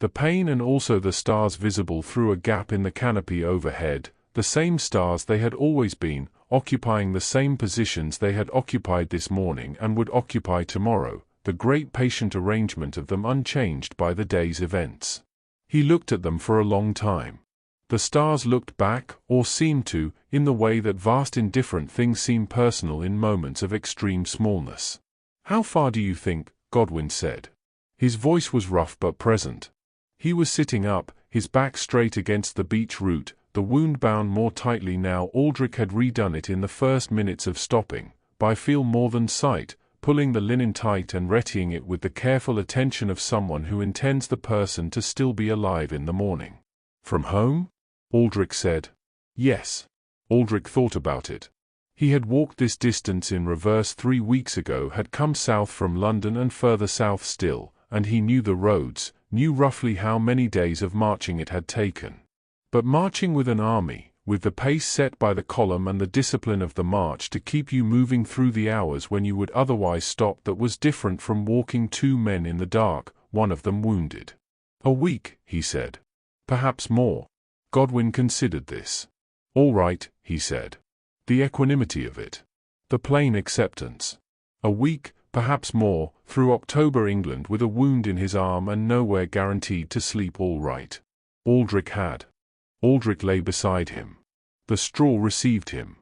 The pain and also the stars visible through a gap in the canopy overhead, the same stars they had always been, occupying the same positions they had occupied this morning and would occupy tomorrow, the great patient arrangement of them unchanged by the day's events. He looked at them for a long time. The stars looked back, or seemed to, in the way that vast indifferent things seem personal in moments of extreme smallness. "How far do you think?" Godwin said. His voice was rough but present. He was sitting up, his back straight against the beech root, the wound bound more tightly now. Aldrich had redone it in the first minutes of stopping, by feel more than sight, pulling the linen tight and retying it with the careful attention of someone who intends the person to still be alive in the morning. "From home?" Aldrich said. Yes. Aldrich thought about it. He had walked this distance in reverse 3 weeks ago, had come south from London and further south still, and he knew the roads, knew roughly how many days of marching it had taken. But marching with an army, with the pace set by the column and the discipline of the march to keep you moving through the hours when you would otherwise stop. That was different from walking two men in the dark, one of them wounded. A week, he said. Perhaps more. Godwin considered this. All right, he said. The equanimity of it. The plain acceptance. A week, perhaps more, through October England with a wound in his arm and nowhere guaranteed to sleep all right. Aldrich had. Aldrich lay beside him. The straw received him.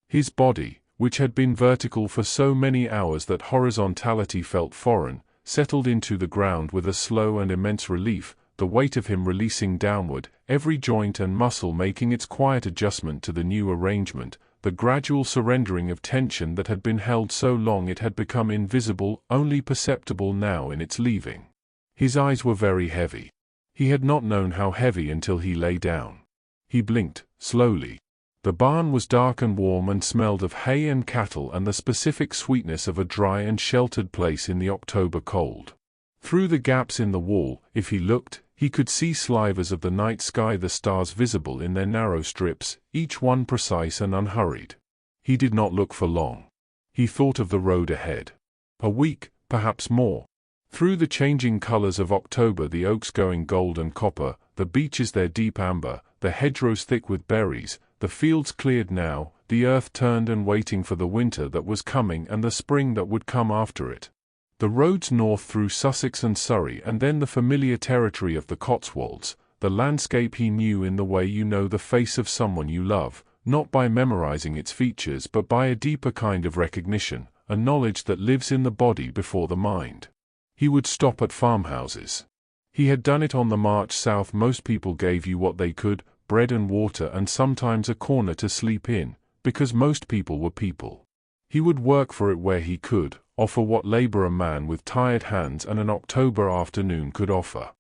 His body, which had been vertical for so many hours that horizontality felt foreign, settled into the ground with a slow and immense relief, the weight of him releasing downward, every joint and muscle making its quiet adjustment to the new arrangement, the gradual surrendering of tension that had been held so long it had become invisible, only perceptible now in its leaving. His eyes were very heavy. He had not known how heavy until he lay down. He blinked, slowly. The barn was dark and warm and smelled of hay and cattle and the specific sweetness of a dry and sheltered place in the October cold. Through the gaps in the wall, if he looked, he could see slivers of the night sky, the stars visible in their narrow strips, each one precise and unhurried. He did not look for long. He thought of the road ahead. A week, perhaps more. Through the changing colors of October, the oaks going gold and copper, the beeches their deep amber, the hedgerows thick with berries, the fields cleared now, the earth turned and waiting for the winter that was coming and the spring that would come after it. The roads north through Sussex and Surrey, and then the familiar territory of the Cotswolds, the landscape he knew in the way you know the face of someone you love, not by memorizing its features but by a deeper kind of recognition, a knowledge that lives in the body before the mind. He would stop at farmhouses. He had done it on the march south. Most people gave you what they could, bread and water and sometimes a corner to sleep in, because most people were people. He would work for it where he could, offer what labor a man with tired hands and an October afternoon could offer.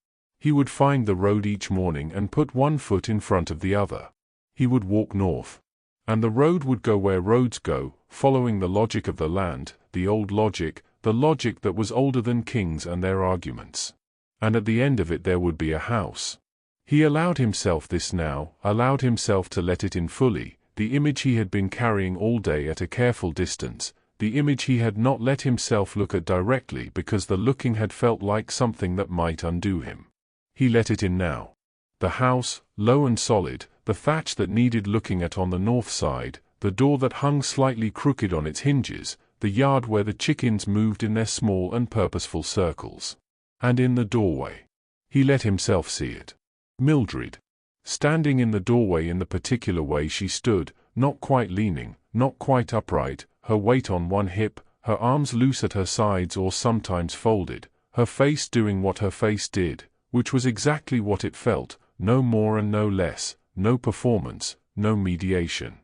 He would find the road each morning and put one foot in front of the other. He would walk north. And the road would go where roads go, following the logic of the land, the old logic, the logic that was older than kings and their arguments. And at the end of it there would be a house. He allowed himself this now, allowed himself to let it in fully, the image he had been carrying all day at a careful distance, the image he had not let himself look at directly because the looking had felt like something that might undo him. He let it in now. The house, low and solid, the thatch that needed looking at on the north side, the door that hung slightly crooked on its hinges, the yard where the chickens moved in their small and purposeful circles. And in the doorway. He let himself see it. Mildred. Standing in the doorway in the particular way she stood, not quite leaning, not quite upright, her weight on one hip, her arms loose at her sides or sometimes folded, her face doing what her face did, which was exactly what it felt, no more and no less, no performance, no mediation.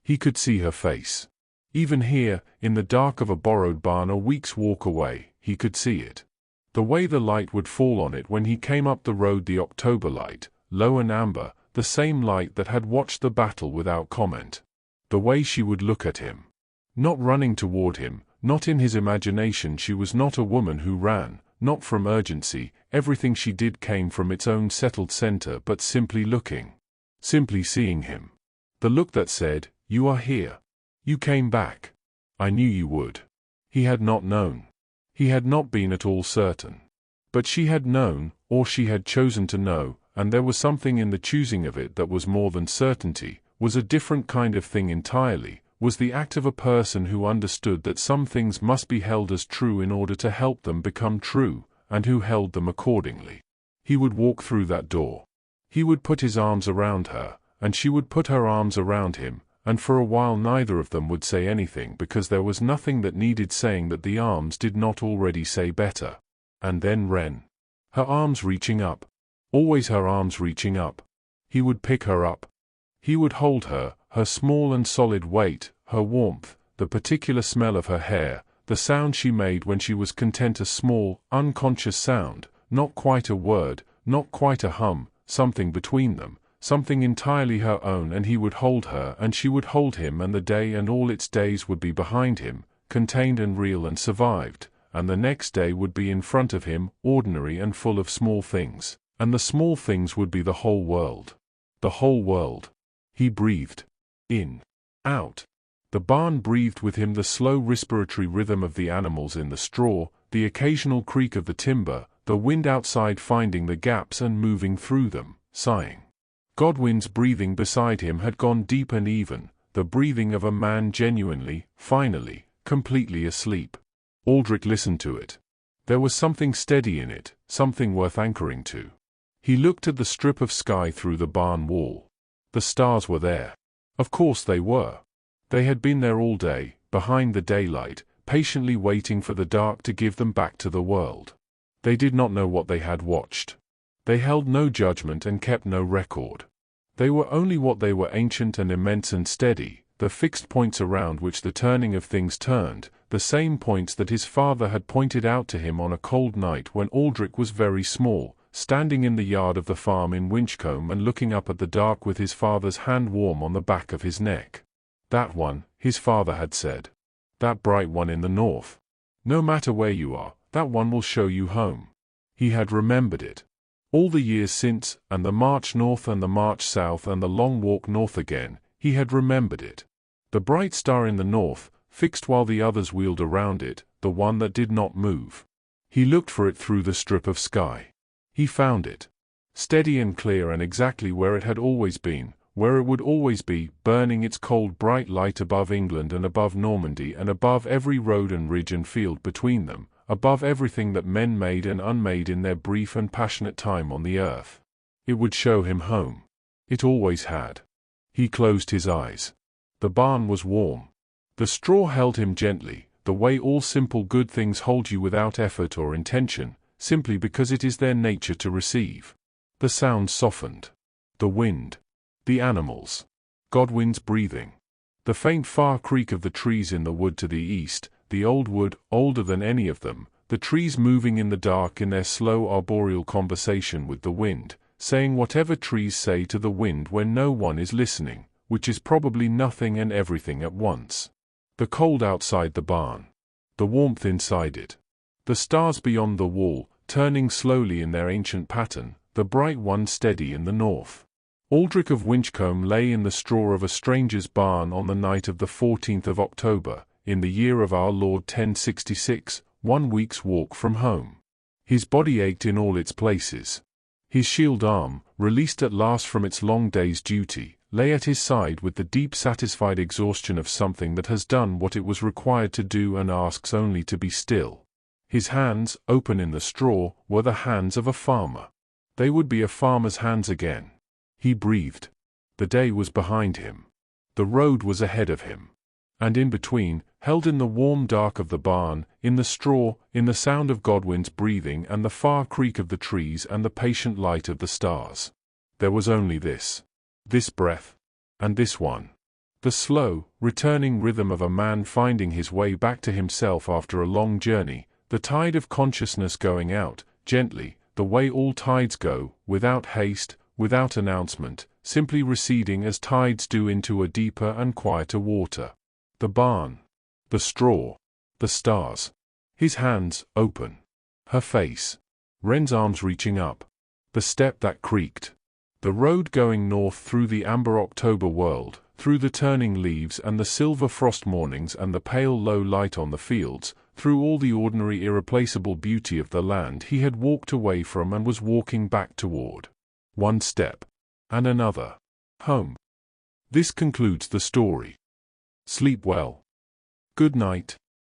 He could see her face. Even here, in the dark of a borrowed barn a week's walk away, he could see it. The way the light would fall on it when he came up the road, the October light, low and amber, the same light that had watched the battle without comment. The way she would look at him. Not running toward him, not in his imagination. She was not a woman who ran, not from urgency, everything she did came from its own settled center, but simply looking. Simply seeing him. The look that said, "You are here. You came back. I knew you would." He had not known. He had not been at all certain. But she had known, or she had chosen to know, and there was something in the choosing of it that was more than certainty, was a different kind of thing entirely, was the act of a person who understood that some things must be held as true in order to help them become true, and who held them accordingly. He would walk through that door. He would put his arms around her, and she would put her arms around him, and for a while neither of them would say anything because there was nothing that needed saying that the arms did not already say better. And then Wren. Her arms reaching up. Always her arms reaching up. He would pick her up. He would hold her, her small and solid weight, her warmth, the particular smell of her hair, the sound she made when she was content, a small, unconscious sound, not quite a word, not quite a hum, something between them, something entirely her own, and he would hold her and she would hold him, and the day and all its days would be behind him, contained and real and survived, and the next day would be in front of him, ordinary and full of small things, and the small things would be the whole world. The whole world. He breathed. In. Out. The barn breathed with him, the slow respiratory rhythm of the animals in the straw, the occasional creak of the timber, the wind outside finding the gaps and moving through them, sighing. Godwin's breathing beside him had gone deep and even, the breathing of a man genuinely, finally, completely asleep. Aldrich listened to it. There was something steady in it, something worth anchoring to. He looked at the strip of sky through the barn wall. The stars were there. Of course they were. They had been there all day, behind the daylight, patiently waiting for the dark to give them back to the world. They did not know what they had watched. They held no judgment and kept no record. They were only what they were, ancient and immense and steady, the fixed points around which the turning of things turned, the same points that his father had pointed out to him on a cold night when Aldrich was very small, standing in the yard of the farm in Winchcombe and looking up at the dark with his father's hand warm on the back of his neck. That one, his father had said. That bright one in the north. No matter where you are, that one will show you home. He had remembered it. All the years since, and the march north and the march south and the long walk north again, he had remembered it. The bright star in the north, fixed while the others wheeled around it, the one that did not move. He looked for it through the strip of sky. He found it. Steady and clear and exactly where it had always been, where it would always be, burning its cold bright light above England and above Normandy and above every road and ridge and field between them, above everything that men made and unmade in their brief and passionate time on the earth. It would show him home. It always had. He closed his eyes. The barn was warm. The straw held him gently, the way all simple good things hold you without effort or intention, simply because it is their nature to receive. The sounds softened. The wind. The animals. Godwin's breathing. The faint far creak of the trees in the wood to the east, the old wood, older than any of them, the trees moving in the dark in their slow arboreal conversation with the wind, saying whatever trees say to the wind when no one is listening, which is probably nothing and everything at once. The cold outside the barn. The warmth inside it. The stars beyond the wall, turning slowly in their ancient pattern, the bright one steady in the north. Aldrich of Winchcombe lay in the straw of a stranger's barn on the night of the 14th of October, in the year of our Lord 1066, 1 week's walk from home. His body ached in all its places. His shield arm, released at last from its long day's duty, lay at his side with the deep satisfied exhaustion of something that has done what it was required to do and asks only to be still. His hands, open in the straw, were the hands of a farmer. They would be a farmer's hands again. He breathed. The day was behind him. The road was ahead of him. And in between, held in the warm dark of the barn, in the straw, in the sound of Godwin's breathing and the far creak of the trees and the patient light of the stars, there was only this breath, and this one. The slow, returning rhythm of a man finding his way back to himself after a long journey, the tide of consciousness going out, gently, the way all tides go, without haste, without announcement, simply receding as tides do into a deeper and quieter water. The barn. The straw. The stars. His hands, open. Her face. Wren's arms reaching up. The step that creaked. The road going north through the amber October world, through the turning leaves and the silver frost mornings and the pale low light on the fields, through all the ordinary irreplaceable beauty of the land he had walked away from and was walking back toward. One step. And another. Home. This concludes the story. Sleep well. Good night.